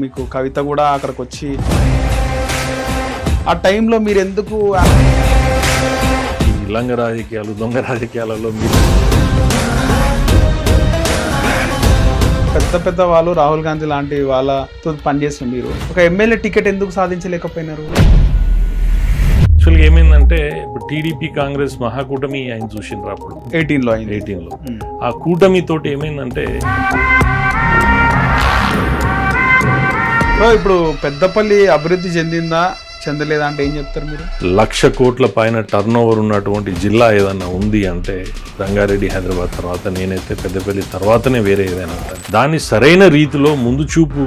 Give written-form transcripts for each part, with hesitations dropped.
మీకు కవిత కూడా అక్కడికి వచ్చి ఆ టైంలో మీరు ఎందుకు ఈ లంగ రాజకీయాలు దొంగ రాజకీయాలలో మీరు పెద్ద పెద్ద వాళ్ళు రాహుల్ గాంధీ లాంటి వాళ్ళతో పనిచేసిన మీరు ఒక ఎమ్మెల్యే టికెట్ ఎందుకు సాధించలేకపోయినారు? యాక్చువల్గా ఏమైందంటే ఇప్పుడు టీడీపీ కాంగ్రెస్ మహాకూటమి ఆయన చూసిండ్రు అప్పుడు 18లో ఆ కూటమితోటి ఏమైందంటే ఇప్పుడు పెద్దపల్లి అభివృద్ధి చెందిందా చెందలేదా అంటే ఏం చెప్తారు మీరు? 1,00,000 కోట్ల పైన టర్న్ ఓవర్ ఉన్నటువంటి జిల్లా ఏదన్నా ఉంది అంటే రంగారెడ్డి, హైదరాబాద్ తర్వాత నేనైతే పెద్దపల్లి తర్వాతనే వేరే ఏదైనా ఉంటాను. దాన్ని సరైన రీతిలో ముందు చూపు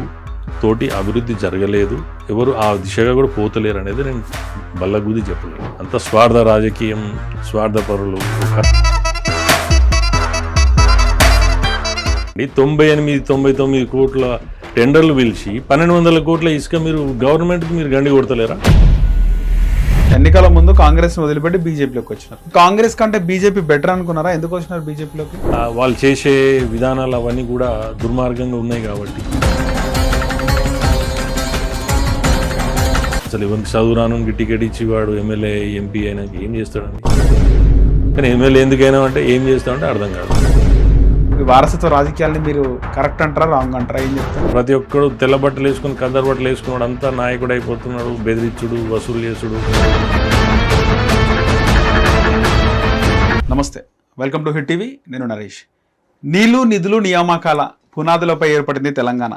తోటి అభివృద్ధి జరగలేదు, ఎవరు ఆ దిశగా కూడా పోతలేరు అనేది నేను బల్లగుద్ది చెప్పలేను. అంత స్వార్థ రాజకీయం, స్వార్థపరులు. 98-99 కోట్ల టెండర్లు పిలిచి 1,200 కోట్ల ఇసుక మీరు గవర్నమెంట్కి మీరు గండి కొడతలేరా? ఎన్నికల ముందు కాంగ్రెస్ వదిలిపెట్టి బీజేపీలోకి వచ్చినారు. కాంగ్రెస్ కంటే బీజేపీ బెటర్ అనుకున్నారా? ఎందుకు వచ్చినారు బీజేపీలోకి? వాళ్ళు చేసే విధానాలు అవన్నీ కూడా దుర్మార్గంగా ఉన్నాయి కాబట్టి. అసలు ఎవరికి చదువు రానుకి టికెట్ ఇచ్చి వాడు ఎమ్మెల్యే ఎంపీ అయినాక ఏం చేస్తాడని, కానీ ఎమ్మెల్యే ఎందుకైనా అంటే ఏం చేస్తామంటే అర్థం కాదు. వారసత్వ రాజకీయాల్ని మీరు కరెక్ట్ అంటారా రాంగ్ అంటారా? ఏం చెప్తారు? ప్రతి ఒక్కడు తెల్ల బట్టలు వేసుకుని కద్దరు బట్టలు వేసుకున్నాడు అంతా నాయకుడు అయిపోతున్నాడు, బెదిరించుడు, వసూలు చేసుడు. నమస్తే, వెల్కమ్ టు హిట్ టీవీ. నేను నరేష్. నీళ్లు నిధులు నియామకాల పునాదులపై ఏర్పడింది తెలంగాణ.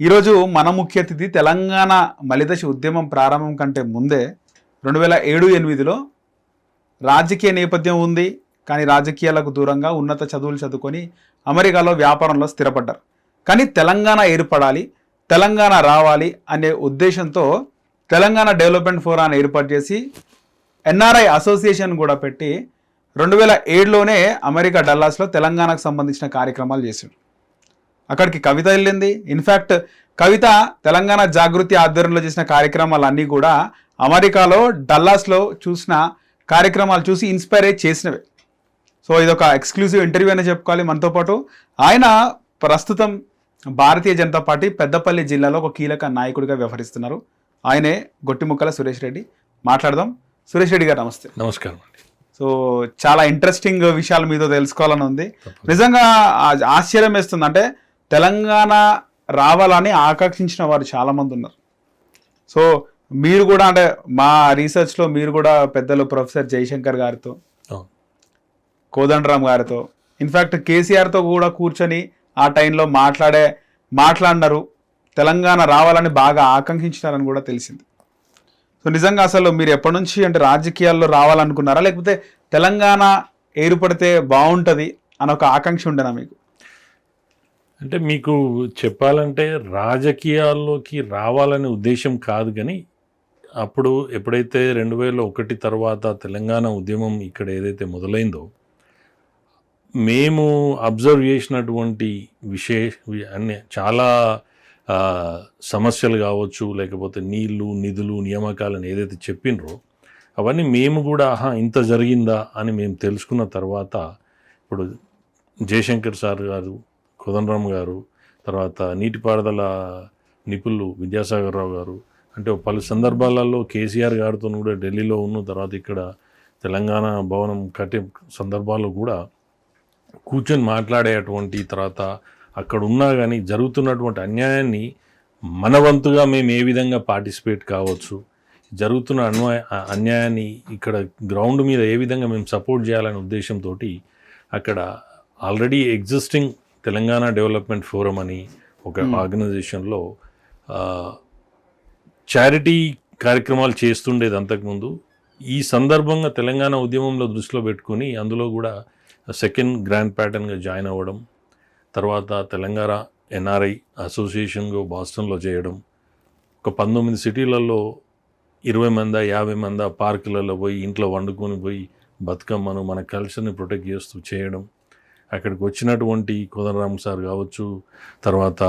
ఈరోజు మన ముఖ్య అతిథి తెలంగాణ మలిదశ ఉద్యమం ప్రారంభం కంటే ముందే 2007-8లో రాజకీయ నేపథ్యం ఉంది, కానీ రాజకీయాలకు దూరంగా ఉన్నత చదువులు చదువుకొని అమెరికాలో వ్యాపారంలో స్థిరపడ్డారు. కానీ తెలంగాణ ఏర్పడాలి, తెలంగాణ రావాలి అనే ఉద్దేశంతో తెలంగాణ డెవలప్మెంట్ ఫోరాన్ని ఏర్పాటు చేసి ఎన్ఆర్ఐ అసోసియేషన్ కూడా పెట్టి 2007లోనే అమెరికా డల్లాస్లో తెలంగాణకు సంబంధించిన కార్యక్రమాలు చేశాడు. అక్కడికి కవిత వెళ్ళింది. ఇన్ఫ్యాక్ట్ కవిత తెలంగాణ జాగృతి ఆధ్వర్యంలో చేసిన కార్యక్రమాలన్నీ కూడా అమెరికాలో డల్లాస్లో చూసిన కార్యక్రమాలు చూసి ఇన్స్పైర్ అయ్యి చేసినవే. సో ఇది ఒక ఎక్స్క్లూజివ్ ఇంటర్వ్యూ అనే చెప్పుకోవాలి. మనతో పాటు ఆయన ప్రస్తుతం భారతీయ జనతా పార్టీ పెద్దపల్లి జిల్లాలో ఒక కీలక నాయకుడిగా వ్యవహరిస్తున్నారు. ఆయనే గొట్టిముక్కల సురేష్ రెడ్డి. మాట్లాడదాం. సురేష్ రెడ్డి గారు నమస్తే. నమస్కారం అండి. సో చాలా ఇంట్రెస్టింగ్ విషయాలు మీతో తెలుసుకోవాలని ఉంది. నిజంగా ఆశ్చర్యం వేస్తుంది. అంటే తెలంగాణ రావాలని ఆకాంక్షించిన వారు చాలామంది ఉన్నారు. సో మీరు కూడా అంటే మా రీసెర్చ్లో మీరు కూడా పెద్దలు ప్రొఫెసర్ జయశంకర్ గారితో, కోదండరామ్ గారితో, ఇన్ఫ్యాక్ట్ కేసీఆర్తో కూడా కూర్చొని ఆ టైంలో మాట్లాడినారు. తెలంగాణ రావాలని బాగా ఆకాంక్షించినారని కూడా తెలిసింది. సో నిజంగా అసలు మీరు ఎప్పటి నుంచి అంటే రాజకీయాల్లో రావాలనుకున్నారా, లేకపోతే తెలంగాణ ఏర్పడితే బాగుంటుంది అని ఒక ఆకాంక్ష ఉండేనా మీకు? అంటే మీకు చెప్పాలంటే రాజకీయాల్లోకి రావాలనే ఉద్దేశం కాదు, కానీ అప్పుడు ఎప్పుడైతే 2001 తర్వాత తెలంగాణ ఉద్యమం ఇక్కడ ఏదైతే మొదలైందో మేము అబ్జర్వ్ చేసినటువంటి అన్ని చాలా సమస్యలు కావచ్చు, లేకపోతే నీళ్లు నిధులు నియామకాలను ఏదైతే చెప్పినరో అవన్నీ మేము కూడా ఇంత జరిగిందా అని మేము తెలుసుకున్న తర్వాత ఇప్పుడు జయశంకర్ సార్ గారు, కోదండరామ్ గారు, తర్వాత నీటిపారుదల నిపుణులు విద్యాసాగర్ రావు గారు, అంటే పలు సందర్భాలలో కేసీఆర్ గారితో కూడా ఢిల్లీలో ఉన్న తర్వాత ఇక్కడ తెలంగాణ భవనం కట్టే సందర్భాల్లో కూడా కూర్చొని మాట్లాడేటువంటి, తర్వాత అక్కడ ఉన్నా కానీ జరుగుతున్నటువంటి అన్యాయాన్ని మన వంతుగా మేము ఏ విధంగా పార్టిసిపేట్ కావచ్చు, జరుగుతున్న అన్యాయాన్ని ఇక్కడ గ్రౌండ్ మీద ఏ విధంగా మేము సపోర్ట్ చేయాలనే ఉద్దేశంతో అక్కడ already existing Telangana development forum అని ఒక ఆర్గనైజేషన్లో చారిటీ కార్యక్రమాలు చేస్తుండేది అంతకుముందు. ఈ సందర్భంగా తెలంగాణ ఉద్యమంలో దృష్టిలో పెట్టుకుని అందులో కూడా సెకండ్ గ్రాండ్ ప్యాటర్న్గా జాయిన్ అవ్వడం, తర్వాత తెలంగాణ ఎన్ఆర్ఐ అసోసియేషన్గా బాస్టన్లో చేయడం, ఒక 19 సిటీలలో 20 మంది 50 మంది పార్కులలో పోయి ఇంట్లో వండుకొని పోయి బతుకమ్మను మన కల్చర్ని ప్రొటెక్ట్ చేస్తూ చేయడం. అక్కడికి వచ్చినటువంటి కోదండరామ్ సార్ కావచ్చు, తర్వాత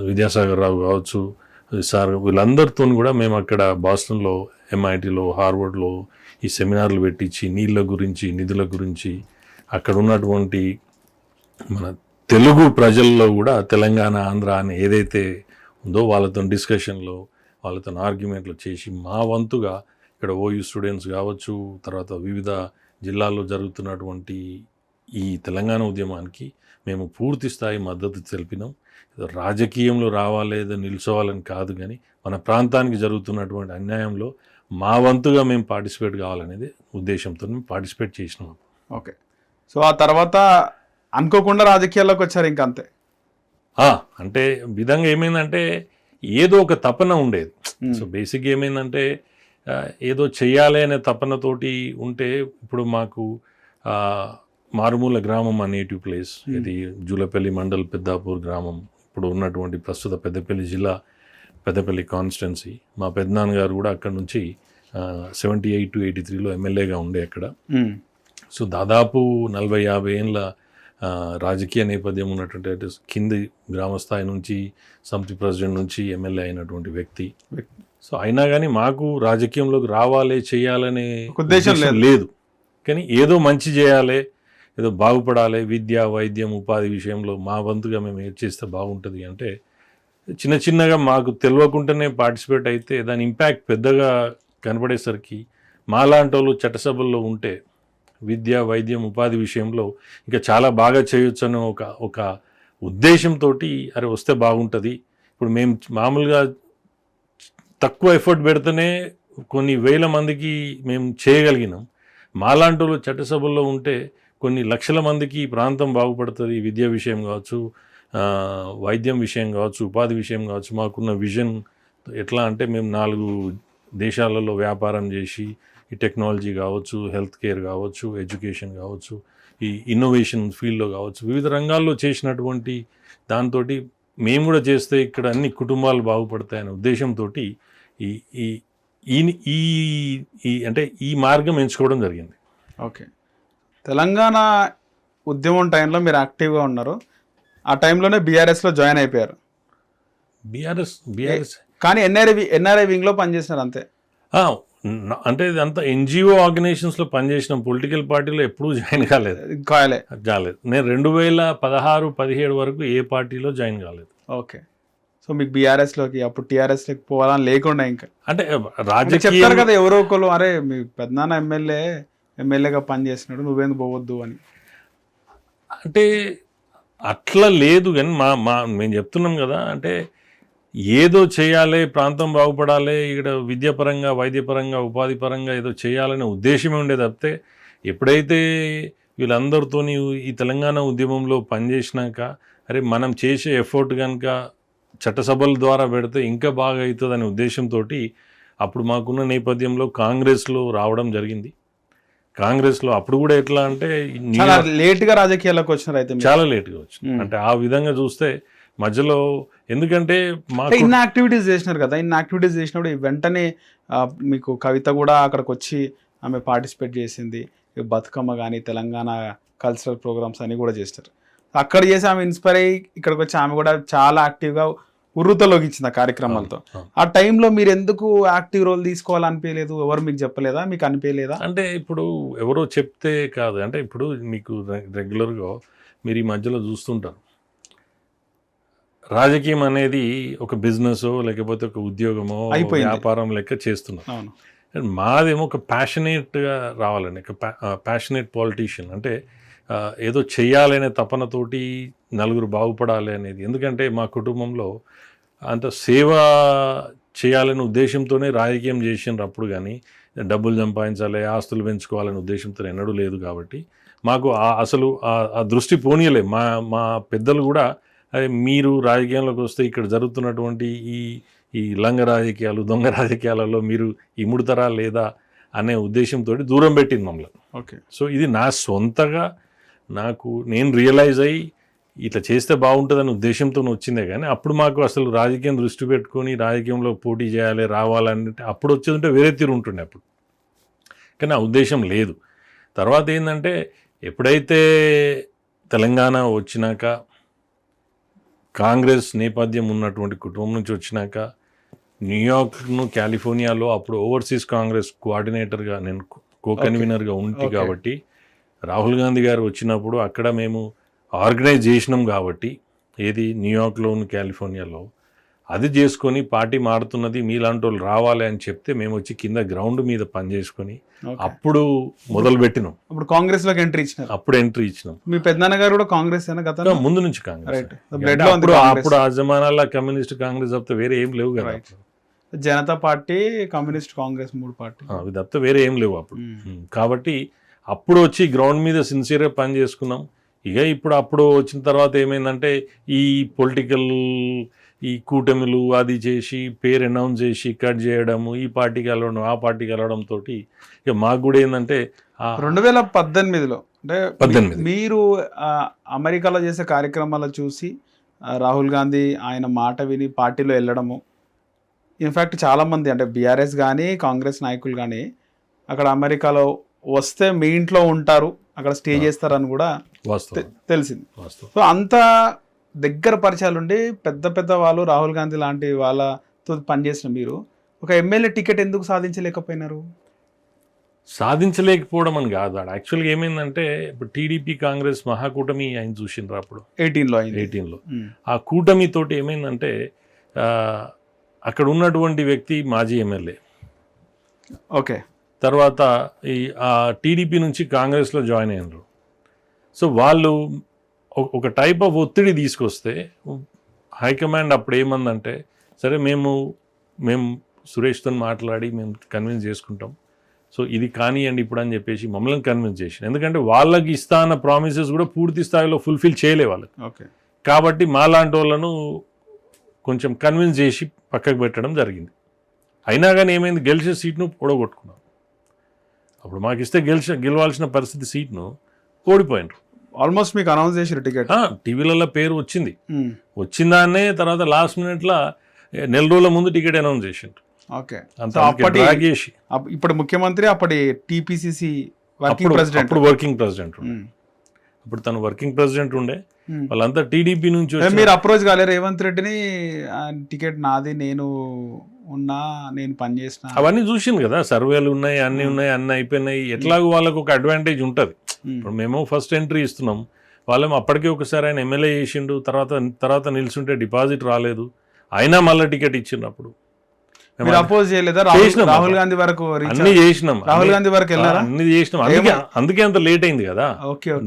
విద్యాసాగర్ రావు కావచ్చు సార్, వీళ్ళందరితో కూడా మేము అక్కడ బాస్టన్లో, MITలో, హార్వర్డ్లో ఈ సెమినార్లు పెట్టించి నీళ్ళ గురించి, నిధుల గురించి అక్కడ ఉన్నటువంటి మన తెలుగు ప్రజల్లో కూడా తెలంగాణ ఆంధ్ర అని ఏదైతే ఉందో వాళ్ళతో డిస్కషన్లో, వాళ్ళతో ఆర్గ్యుమెంట్లు చేసి మా వంతుగా ఇక్కడ ఓయూ స్టూడెంట్స్ కావచ్చు, తర్వాత వివిధ జిల్లాల్లో జరుగుతున్నటువంటి ఈ తెలంగాణ ఉద్యమానికి మేము పూర్తి స్థాయి మద్దతు తెలిపినాం. ఏదో రాజకీయంలో రావాలి, ఏదో నిల్చోవాలని కాదు, కానీ మన ప్రాంతానికి జరుగుతున్నటువంటి అన్యాయంలో మా వంతుగా మేము పార్టిసిపేట్ కావాలనేది ఉద్దేశంతో మేము పార్టిసిపేట్ చేసినాం. ఓకే. సో ఆ తర్వాత అనుకోకుండా రాజకీయాల్లోకి వచ్చారు ఇంకా అంతే. అంటే విధంగా ఏమైందంటే ఏదో ఒక తపన ఉండేది. సో బేసిక్గా ఏమైందంటే ఏదో చెయ్యాలి అనే తపనతోటి ఉంటే, ఇప్పుడు మాకు మారుమూల గ్రామం మా నేటివ్ ప్లేస్, ఇది జూలపల్లి మండల్ పెద్దాపూర్ గ్రామం, ఇప్పుడు ఉన్నటువంటి ప్రస్తుత పెద్దపల్లి జిల్లా పెద్దపల్లి కాన్స్టిట్యున్సీ. మా పెద్దనాన్నగారు కూడా అక్కడ నుంచి 78 to 83లో ఎమ్మెల్యేగా ఉండే అక్కడ. సో దాదాపు 40-50 ఏళ్ళ రాజకీయ నేపథ్యం ఉన్నటువంటి కింది గ్రామస్థాయి నుంచి సమితి ప్రెసిడెంట్ నుంచి ఎమ్మెల్యే అయినటువంటి వ్యక్తి. సో అయినా కానీ మాకు రాజకీయంలోకి రావాలి, చేయాలనే ఉద్దేశం లేదు. కానీ ఏదో మంచి చేయాలి, ఏదో బాగుపడాలి, విద్య, వైద్యం, ఉపాధి విషయంలో మా వంతుగా మేము ఏం చేస్తే బాగుంటుంది అంటే చిన్న చిన్నగా మాకు తెలియకుండానే పార్టిసిపేట్ అయితే దాని ఇంపాక్ట్ పెద్దగా కనపడేసరికి మాలాంటి వాళ్ళు చట్టసభల్లో ఉంటే విద్య, వైద్యం, ఉపాధి విషయంలో ఇంకా చాలా బాగా చేయొచ్చు అనే ఒక ఉద్దేశంతో అరే వస్తే బాగుంటుంది. ఇప్పుడు మేము మామూలుగా తక్కువ ఎఫర్ట్ పెడితేనే కొన్ని వేల మందికి మేము చేయగలిగినాం. మాలాంటి వాళ్ళు చట్టసభల్లో ఉంటే కొన్ని లక్షల మందికి ఈ ప్రాంతం బాగుపడుతుంది. విద్య విషయం కావచ్చు, వైద్యం విషయం కావచ్చు, ఉపాధి విషయం కావచ్చు. మాకున్న విజన్ ఎట్లా అంటే మేము 4 దేశాలలో వ్యాపారం చేసి ఈ టెక్నాలజీ కావచ్చు, హెల్త్ కేర్ కావచ్చు, ఎడ్యుకేషన్ కావచ్చు, ఈ ఇన్నోవేషన్ ఫీల్డ్లో కావచ్చు, వివిధ రంగాల్లో చేసినటువంటి దాంతో మేము కూడా చేస్తే ఇక్కడ అన్ని కుటుంబాలు బాగుపడతాయనే ఉద్దేశంతో అంటే ఈ మార్గం ఎంచుకోవడం జరిగింది. ఓకే. తెలంగాణ ఉద్యమం టైంలో మీరు యాక్టివ్గా ఉన్నారు. ఆ టైంలోనే బీఆర్ఎస్లో జాయిన్ అయిపోయారు. బీఆర్ఎస్ కానీ ఎన్ఆర్ఐ వింగ్లో పనిచేసినారు అంతే. అంటే ఇదంతా ఎన్జిఓ ఆర్గనైజేషన్స్లో పనిచేసిన, పొలిటికల్ పార్టీలో ఎప్పుడూ జాయిన్ కాలేదు. నేను 2016-17 వరకు ఏ పార్టీలో జాయిన్ కాలేదు. ఓకే. సో మీకు బీఆర్ఎస్లోకి అప్పుడు టీఆర్ఎస్లోకి పోవాలని లేకుండా ఇంకా అంటే రాజకీయం చెప్తారు కదా ఎవరో ఒకరు, అరే మీ పెద్దనాన్న ఎమ్మెల్యేగా పనిచేసినాడు నువ్వేందుకు పోవద్దు అని. అంటే అట్లా లేదు, కానీ మేము చెప్తున్నాం కదా, అంటే ఏదో చేయాలి, ప్రాంతం బాగుపడాలి, ఇక్కడ విద్యాపరంగా, వైద్యపరంగా, ఉపాధి పరంగా ఏదో చేయాలనే ఉద్దేశమే ఉండేది తప్పితే ఎప్పుడైతే వీళ్ళందరితోని ఈ తెలంగాణ ఉద్యమంలో పనిచేసినాక అరే మనం చేసే ఎఫర్ట్ కనుక చట్టసభల ద్వారా పెడితే ఇంకా బాగా అవుతుంది అనే ఉద్దేశంతో అప్పుడు మాకున్న నేపథ్యంలో కాంగ్రెస్లో రావడం జరిగింది. కాంగ్రెస్లో అప్పుడు కూడా ఎట్లా అంటే లేట్గా రాజకీయాల్లోకి వచ్చినారు. అయితే చాలా లేట్గా వచ్చింది. అంటే ఆ విధంగా చూస్తే మధ్యలో, ఎందుకంటే ఇన్ని యాక్టివిటీస్ చేసినారు కదా, ఇన్ని యాక్టివిటీస్ చేసినప్పుడు వెంటనే మీకు కవిత కూడా అక్కడికి వచ్చి ఆమె పార్టిసిపేట్ చేసింది. బతుకమ్మ కానీ తెలంగాణ కల్చరల్ ప్రోగ్రామ్స్ అన్నీ కూడా చేస్తారు. అక్కడ చేసి ఆమె ఇన్స్పైర్ అయ్యి ఇక్కడికి వచ్చి ఆమె కూడా చాలా యాక్టివ్గా ఉర్రూతలోకి ఇచ్చింది ఆ కార్యక్రమాలతో. ఆ టైంలో మీరు ఎందుకు యాక్టివ్ రోల్ తీసుకోవాలనిపించలేదు? ఎవరు మీకు చెప్పలేదా, మీకు అనిపించలేదా? అంటే ఇప్పుడు ఎవరో చెప్తే కాదు, అంటే ఇప్పుడు మీకు రెగ్యులర్గా మీరు ఈ మధ్యలో చూస్తుంటారు, రాజకీయం అనేది ఒక బిజినెస్ లేకపోతే ఒక ఉద్యోగమో వ్యాపారం లెక్క చేస్తున్నారు. మాదేమో ఒక ప్యాషనేట్గా రావాలండి, ఒక ప్యాషనేట్ పాలిటీషియన్. అంటే ఏదో చెయ్యాలనే తపనతోటి నలుగురు బాగుపడాలి అనేది. ఎందుకంటే మా కుటుంబంలో అంత సేవ చేయాలనే ఉద్దేశంతోనే రాజకీయం చేసినారు అప్పుడు, కానీ డబ్బులు సంపాదించాలి, ఆస్తులు పెంచుకోవాలనే ఉద్దేశంతో ఎన్నడూ లేదు. కాబట్టి మాకు అసలు ఆ దృష్టి పోనీయలే. మా పెద్దలు కూడా అదే మీరు రాజకీయంలోకి వస్తే ఇక్కడ జరుగుతున్నటువంటి ఈ లంగ రాజకీయాలు, దొంగ రాజకీయాలలో మీరు ఇముడుతారా లేదా అనే ఉద్దేశంతో దూరం పెట్టింది మమ్మల్ని. ఓకే. సో ఇది నా సొంతగా నేను రియలైజ్ అయ్యి ఇట్లా చేస్తే బాగుంటుందనే ఉద్దేశంతో వచ్చిందే, కానీ అప్పుడు మాకు అసలు రాజకీయం దృష్టి పెట్టుకొని రాజకీయంలో పోటీ చేయాలి, రావాలంటే అప్పుడు వచ్చేది ఉంటే వేరే తీరు ఉంటుండే అప్పుడు, కానీ ఆ ఉద్దేశం లేదు. తర్వాత ఏంటంటే ఎప్పుడైతే తెలంగాణ వచ్చినాక, కాంగ్రెస్ నేపథ్యం ఉన్నటువంటి కుటుంబం నుంచి వచ్చినాక, న్యూయార్క్ను కాలిఫోర్నియాలో అప్పుడు ఓవర్సీస్ కాంగ్రెస్ కోఆర్డినేటర్గా నేను కో-కన్వీనర్గా ఉంది. కాబట్టి రాహుల్ గాంధీ గారు వచ్చినప్పుడు అక్కడ మేము ఆర్గనైజ్ చేసినాం. కాబట్టి ఏది న్యూయార్క్లోను కాలిఫోర్నియాలో అది చేసుకొని పార్టీ మారుతున్నది మీలాంటి వాళ్ళు రావాలి అని చెప్తే మేము వచ్చి కింద గ్రౌండ్ మీద పని చేసుకొని అప్పుడు మొదలు పెట్టినాం. ఇప్పుడు కాంగ్రెస్ లోకి ఎంట్రీ ఇచ్చినారు. అప్పుడు ఎంట్రీ ఇచ్చినాం. మీ పెద్దనాన్న గారు కూడా కాంగ్రెస్ గతంలో ముందు నుంచి కాంగ్రెస్. రైట్. బ్లడ్ లో ఉంది అప్పుడు ఆ జమానాల్లో కమ్యూనిస్ట్ కాంగ్రెస్ తప్పితే వేరే ఏం లేవు కదా. Janata party, communist, Congress 3 party అవి తప్పితే వేరే ఏం లేవు అప్పుడు. కాబట్టి అప్పుడు వచ్చి గ్రౌండ్ మీద సిన్సియర్గా పని చేసుకున్నాం. ఇక అప్పుడు వచ్చిన తర్వాత ఏమైందంటే ఈ పొలిటికల్ ఈ కూటమిలు అది చేసి పేరు అనౌన్స్ చేసి కట్ చేయడము, ఈ పార్టీకి వెళ్ళడం ఆ పార్టీకి వెళ్ళడం తోటి ఇక మాకు కూడా ఏంటంటే 2018లో అంటే మీరు అమెరికాలో చేసే కార్యక్రమాలు చూసి రాహుల్ గాంధీ ఆయన మాట విని పార్టీలో వెళ్ళడము, ఇన్ఫ్యాక్ట్ చాలామంది అంటే బీఆర్ఎస్ కానీ కాంగ్రెస్ నాయకులు కానీ అక్కడ అమెరికాలో వస్తే మీ ఇంట్లో ఉంటారు, అక్కడ స్టే చేస్తారని కూడా తెలిసింది. సో అంత దగ్గర పరిచయాలు ఉండి పెద్ద పెద్ద వాళ్ళు రాహుల్ గాంధీ లాంటి వాళ్ళతో పనిచేసిన మీరు ఒక ఎమ్మెల్యే టికెట్ ఎందుకు సాధించలేకపోయినారు? సాధించలేకపోవడం అని కాదు, యాక్చువల్గా ఏమైందంటే ఇప్పుడు టీడీపీ కాంగ్రెస్ మహాకూటమి ఆయన చూసిండ్రు అప్పుడు 18లో. ఆ కూటమి తోటి ఏమైందంటే అక్కడ ఉన్నటువంటి వ్యక్తి మాజీ ఎమ్మెల్యే, ఓకే, తర్వాత ఈ టీడీపీ నుంచి కాంగ్రెస్లో జాయిన్ అయినారు. సో వాళ్ళు ఒక టైప్ ఆఫ్ ఒత్తిడి తీసుకొస్తే హైకమాండ్ అప్పుడు ఏమందంటే సరే మేము సురేష్తో మాట్లాడి మేము కన్విన్స్ చేసుకుంటాం, సో ఇది కానివ్వండి ఇప్పుడు అని చెప్పేసి మమ్మల్ని కన్విన్స్ చేసిన. ఎందుకంటే వాళ్ళకి ఇస్తా అన్న ప్రామిసెస్ కూడా పూర్తి స్థాయిలో ఫుల్ఫిల్ చేయలే వాళ్ళకి. ఓకే, కాబట్టి మాలాంటి వాళ్ళను కొంచెం కన్విన్స్ చేసి పక్కకు పెట్టడం జరిగింది. అయినా కానీ ఏమైంది, గెలిచే సీట్ను ఓడగొట్టుకున్నాం. అప్పుడు మాకు ఇస్తే గెలవాల్సిన పరిస్థితి సీట్ను ఓడిపోయినారు. ఆల్మోస్ట్ మీకు అనౌన్స్ చేసారు టికెట్, టీవీలలో పేరు వచ్చింది, వచ్చిందాన్నే తర్వాత లాస్ట్ మినిట్లో నెల రోజుల ముందు టికెట్ అనౌన్స్ చేసిండ్రు. ఓకే, ఇప్పుడు ముఖ్యమంత్రి అప్పటి టీపీసీసీ వర్కింగ్ ప్రెసిడెంట్, అప్పుడు వర్కింగ్ ప్రెసిడెంట్ అప్పుడు తను వర్కింగ్ ప్రెసిడెంట్ ఉండే. వాళ్ళంతా టీడీపీ నుంచి మీరు అప్రోచ్ కాలే రేవంత్ రెడ్డిని, టికెట్ నాది, నేను పని చేసిన అవన్నీ చూసింది కదా, సర్వేలు ఉన్నాయి, అన్ని అయిపోయినాయి. ఎట్లాగో వాళ్ళకు ఒక అడ్వాంటేజ్ ఉంటుంది. ఇప్పుడు మేము ఫస్ట్ ఎంట్రీ ఇస్తున్నాం, వాళ్ళేమో అప్పటికే ఒకసారి ఆయన ఎమ్మెల్యే చేసిండు, తర్వాత నిల్చుంటే డిపాజిట్ రాలేదు, అయినా మళ్ళీ టికెట్ ఇచ్చినప్పుడు అపోజ్ చేయలేదా? రాహుల్ గాంధీ వరకు అన్ని చేసినాం, రాహుల్ గాంధీ వరకు అన్ని చేసినాం. అందుకే అంత లేట్ అయింది కదా.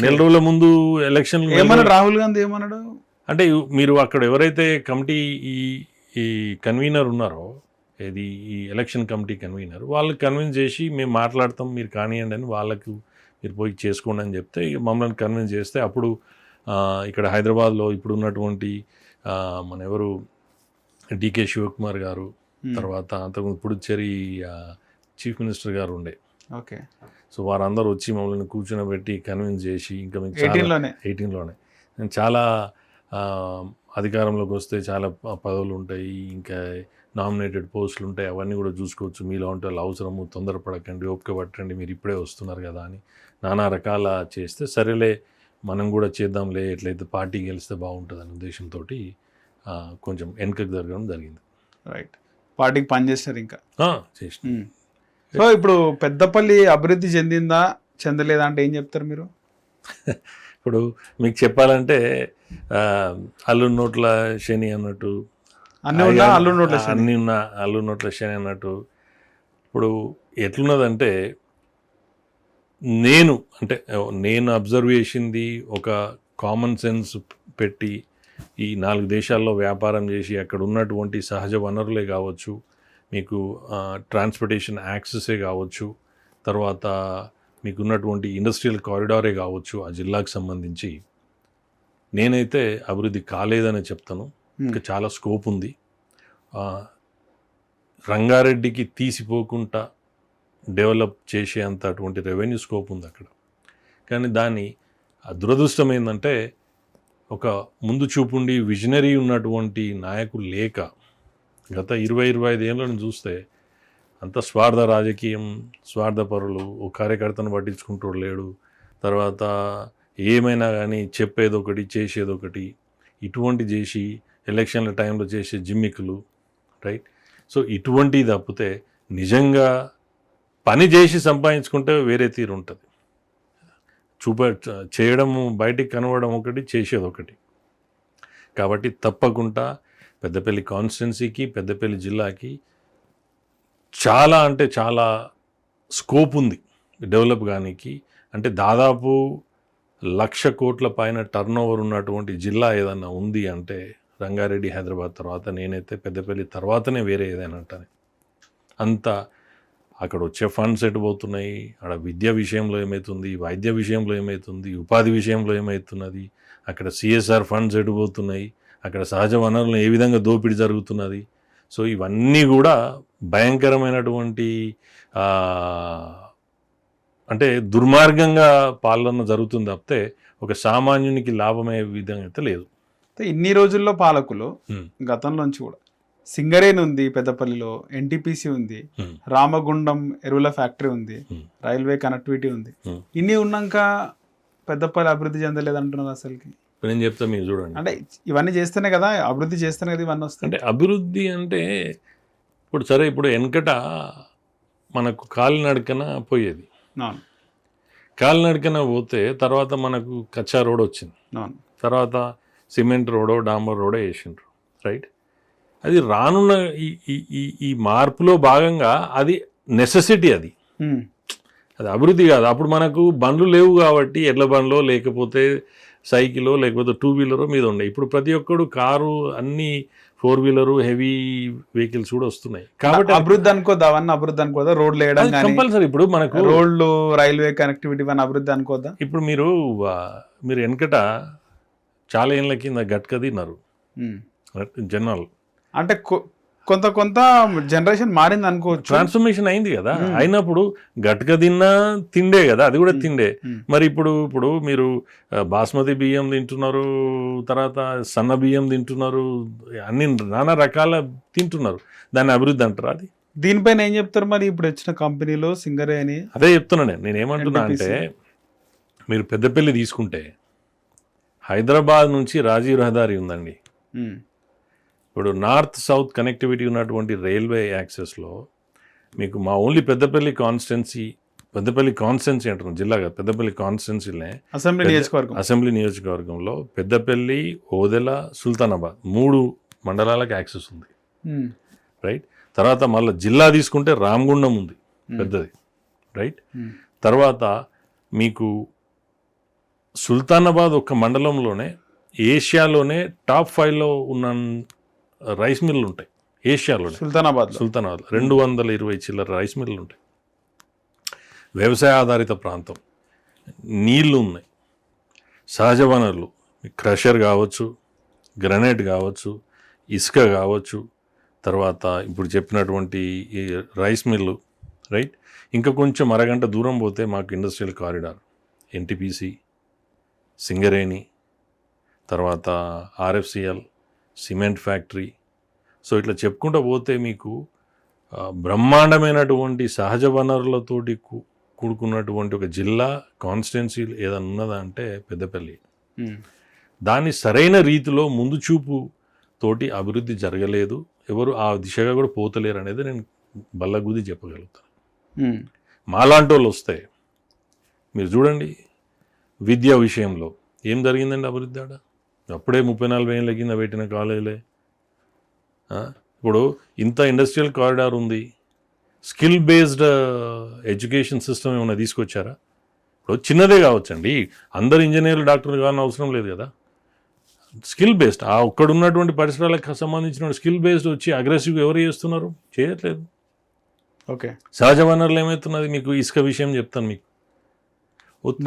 నెల రోజుల ముందు ఎలక్షన్ ఏమన్నాడు రాహుల్ గాంధీ? ఏమన్నాడు అంటే మీరు అక్కడ ఎవరైతే కమిటీ ఈ కన్వీనర్ ఉన్నారో, ఇది ఈ ఎలక్షన్ కమిటీ కన్వీనర్, వాళ్ళకి కన్విన్స్ చేసి మేము మాట్లాడతాం, మీరు కానివ్వండి అని వాళ్ళకు మీరు పోయి చేసుకోండి అని చెప్తే మమ్మల్ని కన్విన్స్ చేస్తే అప్పుడు ఇక్కడ హైదరాబాద్లో ఇప్పుడు ఉన్నటువంటి మన ఎవరు డికే శివకుమార్ గారు, తర్వాత అంతకుముందు పుడుచ్చేరి చీఫ్ మినిస్టర్ గారు ఉండే. ఓకే, సో వారందరూ వచ్చి మమ్మల్ని కూర్చొని కన్విన్స్ చేసి ఇంకా మీకు 18లోనే నేను చాలా అధికారంలోకి వస్తే చాలా పదవులు ఉంటాయి, ఇంకా నామినేటెడ్ పోస్టులు ఉంటాయి, అవన్నీ కూడా చూసుకోవచ్చు, మీలో ఉంటే వాళ్ళు అవసరము, తొందరపడకండి, ఓపిక పట్టండి, మీరు ఇప్పుడే వస్తున్నారు కదా అని నానా రకాల చేస్తే సరేలే మనం కూడా చేద్దాంలే, ఎట్లయితే పార్టీ గెలిస్తే బాగుంటుంది అనే ఉద్దేశంతో కొంచెం వెనుకకు జరగడం జరిగింది. రైట్, పార్టీకి పనిచేస్తారు ఇంకా చేసిన. సో ఇప్పుడు పెద్దపల్లి అభివృద్ధి చెందిందా చెందలేదా అంటే ఏం చెప్తారు మీరు? ఇప్పుడు మీకు చెప్పాలంటే అల్లు నోట్ల శని అన్నట్టు, అన్ని ఉన్న అల్లు నోట్ల శని అన్నట్టు. ఇప్పుడు ఎట్లున్నదంటే నేను అబ్జర్వ్ చేసింది ఒక కామన్ సెన్స్ పెట్టి ఈ 4 దేశాల్లో వ్యాపారం చేసి అక్కడ ఉన్నటువంటి సహజ వనరులే కావచ్చు, మీకు ట్రాన్స్పోర్టేషన్ యాక్సెసే కావచ్చు, తర్వాత మీకు ఉన్నటువంటి ఇండస్ట్రియల్ కారిడారే కావచ్చు, ఆ జిల్లాకు సంబంధించి నేనైతే అభివృద్ధి కాలేదని చెప్తాను. ఇంకా చాలా స్కోప్ ఉంది. రంగారెడ్డికి తీసిపోకుండా డెవలప్ చేసే అంత అటువంటి రెవెన్యూ స్కోప్ ఉంది అక్కడ. కానీ దాని దురదృష్టం ఏంటంటే ఒక ముందు చూపుండి విజనరీ ఉన్నటువంటి నాయకులు లేక గత 20-25 ఏళ్ళను చూస్తే అంత స్వార్థ రాజకీయం, స్వార్థపరులు, ఓ కార్యకర్తను పట్టించుకుంటూ లేడు, తర్వాత ఏమైనా కానీ చెప్పేదొకటి చేసేదొకటి, ఇటువంటి చేసి ఎలక్షన్ల టైంలో చేసే జిమ్మికులు, రైట్. సో ఇటువంటివి తప్పితే నిజంగా పని చేసి సంపాదించుకుంటే వేరే తీరు ఉంటుంది. చేయడము, బయటికి కనబడడం ఒకటి, చేసేది ఒకటి. కాబట్టి తప్పకుండా పెద్దపల్లి కాన్స్టిట్యున్సీకి పెద్దపల్లి జిల్లాకి చాలా అంటే చాలా స్కోప్ ఉంది డెవలప్ కానీకి. అంటే దాదాపు 1,00,000 కోట్ల పైన టర్న్ ఓవర్ ఉన్నటువంటి జిల్లా ఏదన్నా ఉంది అంటే రంగారెడ్డి, హైదరాబాద్ తర్వాత నేనైతే పెద్దపల్లి తర్వాతనే వేరే ఏదైనా అంటాను. అంత అక్కడ వచ్చే ఫండ్స్ ఎటు పోతున్నాయి, అక్కడ విద్య విషయంలో ఏమవుతుంది, వైద్య విషయంలో ఏమవుతుంది, ఉపాధి విషయంలో ఏమవుతున్నది, అక్కడ సిఎస్ఆర్ ఫండ్స్ ఎటు పోతున్నాయి, అక్కడ సహజ వనరులను ఏ విధంగా దోపిడీ జరుగుతున్నది. సో ఇవన్నీ కూడా భయంకరమైనటువంటి అంటే దుర్మార్గంగా పాలన జరుగుతుంది తప్పితే ఒక సామాన్యునికి లాభమయ్యే విధంగా అయితే లేదు. ఇన్ని రోజుల్లో పాలకులు గతంలోంచి కూడా సింగరేణి ఉంది, పెద్దపల్లిలో ఎన్టీపీసీ ఉంది, రామగుండం ఎరువుల ఫ్యాక్టరీ ఉంది, రైల్వే కనెక్టివిటీ ఉంది. ఇన్ని ఉన్నాక పెద్దపల్లి అభివృద్ధి చెందలేదు అంటున్నారు. అసలుకి నేను చెప్తా, మీరు చూడండి. అంటే ఇవన్నీ చేస్తేనే కదా అభివృద్ధి చేస్తేనే కదా ఇవన్నీ వస్తాయి. అంటే అభివృద్ధి అంటే ఇప్పుడు సరే, ఇప్పుడు వెనకట మనకు కాలినడకన పోయేది, కాలినడకన పోతే తర్వాత మనకు కచ్చా రోడ్ వచ్చింది, తర్వాత సిమెంట్ రోడో డాంబర్ రోడో వేసిండ్రు, రైట్. అది రానున్న ఈ మార్పులో భాగంగా అది నెసెసిటీ, అది అభివృద్ధి కాదు. అప్పుడు మనకు బండ్లు లేవు కాబట్టి ఎడ్ల బండ్లో లేకపోతే సైకిలో లేకపోతే 2 వీలరో మీద ఉండే. ఇప్పుడు ప్రతి ఒక్కడు కారు, అన్ని 4 వీలరు హెవీ వెహికల్స్ కూడా వస్తున్నాయి కాబట్టి అభివృద్ధి అనుకోద్దా, అవన్నీ అభివృద్ధి అనుకోదా? రోడ్లు వేయడం కంపల్సరీ. ఇప్పుడు మనకు రోడ్లు, రైల్వే కనెక్టివిటీ ఇవన్నీ అభివృద్ధి అనుకోద్దా? ఇప్పుడు మీరు వెనకట చాలా ఏళ్ళ కింద గట్క తిన్నారు జనాలు. అంటే కొంత జనరేషన్ మారింది అనుకోవచ్చు, ట్రాన్స్ఫర్మేషన్ అయింది కదా. అయినప్పుడు గట్క తిన్నా తిండే కదా, అది కూడా తిండే. మరి ఇప్పుడు మీరు బాస్మతి బియ్యం తింటున్నారు, తర్వాత సన్న బియ్యం తింటున్నారు, అన్ని నానా రకాల తింటున్నారు. దాన్ని అభివృద్ధి అంటారు. అది దీనిపైన ఏం చెప్తారు మరి? ఇప్పుడు వచ్చిన కంపెనీలో సింగరేణి, అదే చెప్తున్నా నేనేమంటున్నా అంటే, మీరు పెద్దపల్లి తీసుకుంటే హైదరాబాద్ నుంచి రాజీవ్ రహదారి ఉందండి. ఇప్పుడు నార్త్ సౌత్ కనెక్టివిటీ ఉన్నటువంటి రైల్వే యాక్సెస్లో మీకు మా ఓన్లీ పెద్దపల్లి కాన్స్టిట్యున్సీ అంటున్నాం, జిల్లా కాదు, పెద్దపల్లి కాన్స్టిట్యున్సీలే అసెంబ్లీ నియోజకవర్గంలో పెద్దపల్లి, ఓదెల, సుల్తానాబాద్ 3 మండలాలకు యాక్సెస్ ఉంది, రైట్. తర్వాత మళ్ళీ జిల్లా తీసుకుంటే రామగుండం ఉంది పెద్దది, రైట్. తర్వాత మీకు సుల్తానాబాద్ ఒక మండలంలోనే ఏషియాలోనే టాప్ 5లో ఉన్న రైస్ మిల్లు ఉంటాయి ఏషియాలోనే. సుల్తానాబాద్ 220 చిల్లర రైస్ మిల్లు ఉంటాయి. వ్యవసాయ ఆధారిత ప్రాంతం, నీళ్లు ఉన్నాయి, సహజ వనరులు, క్రషర్ కావచ్చు, గ్రనైట్ కావచ్చు, ఇసుక కావచ్చు, తర్వాత ఇప్పుడు చెప్పినటువంటి ఈ రైస్ మిల్లు, రైట్. ఇంకా కొంచెం అరగంట దూరం పోతే మాకు ఇండస్ట్రియల్ కారిడార్, ఎన్టీపీసీ, సింగరేణి, తర్వాత ఆర్ఎఫ్సిఎల్, సిమెంట్ ఫ్యాక్టరీ. సో ఇట్లా చెప్పుకుంటూ పోతే మీకు బ్రహ్మాండమైనటువంటి సహజ వనరులతోటి కూడుకున్నటువంటి ఒక జిల్లా కాన్స్టిట్యున్సీ ఏదైనా ఉన్నదా అంటే పెద్దపల్లి. దాన్ని సరైన రీతిలో ముందు చూపు తోటి అభివృద్ధి జరగలేదు, ఎవరు ఆ దిశగా కూడా పోతలేరు అనేది నేను బల్లగుద్ది చెప్పగలుగుతాను. మాలాంటి వాళ్ళు వస్తే మీరు చూడండి, విద్యా విషయంలో ఏం జరిగిందండి అభివృద్ధి? ఆడ అప్పుడే 30-40 ఏళ్ళ కింద పెట్టిన కాలేజీలే. ఇప్పుడు ఇంత ఇండస్ట్రియల్ కారిడార్ ఉంది, స్కిల్ బేస్డ్ ఎడ్యుకేషన్ సిస్టమ్ ఏమైనా తీసుకొచ్చారా? ఇప్పుడు చిన్నదే కావచ్చండి, అందరు ఇంజనీర్లు, డాక్టర్లు కావాలని అవసరం లేదు కదా. స్కిల్ బేస్డ్ ఆ ఒక్కడున్నటువంటి పరిసరాలకు సంబంధించిన స్కిల్ బేస్డ్ వచ్చి అగ్రెసివ్గా ఎవరు చేస్తున్నారు? చేయట్లేదు. ఓకే, సహజ వనరులు ఏమవుతున్నది? మీకు ఇసుక విషయం చెప్తాను. మీకు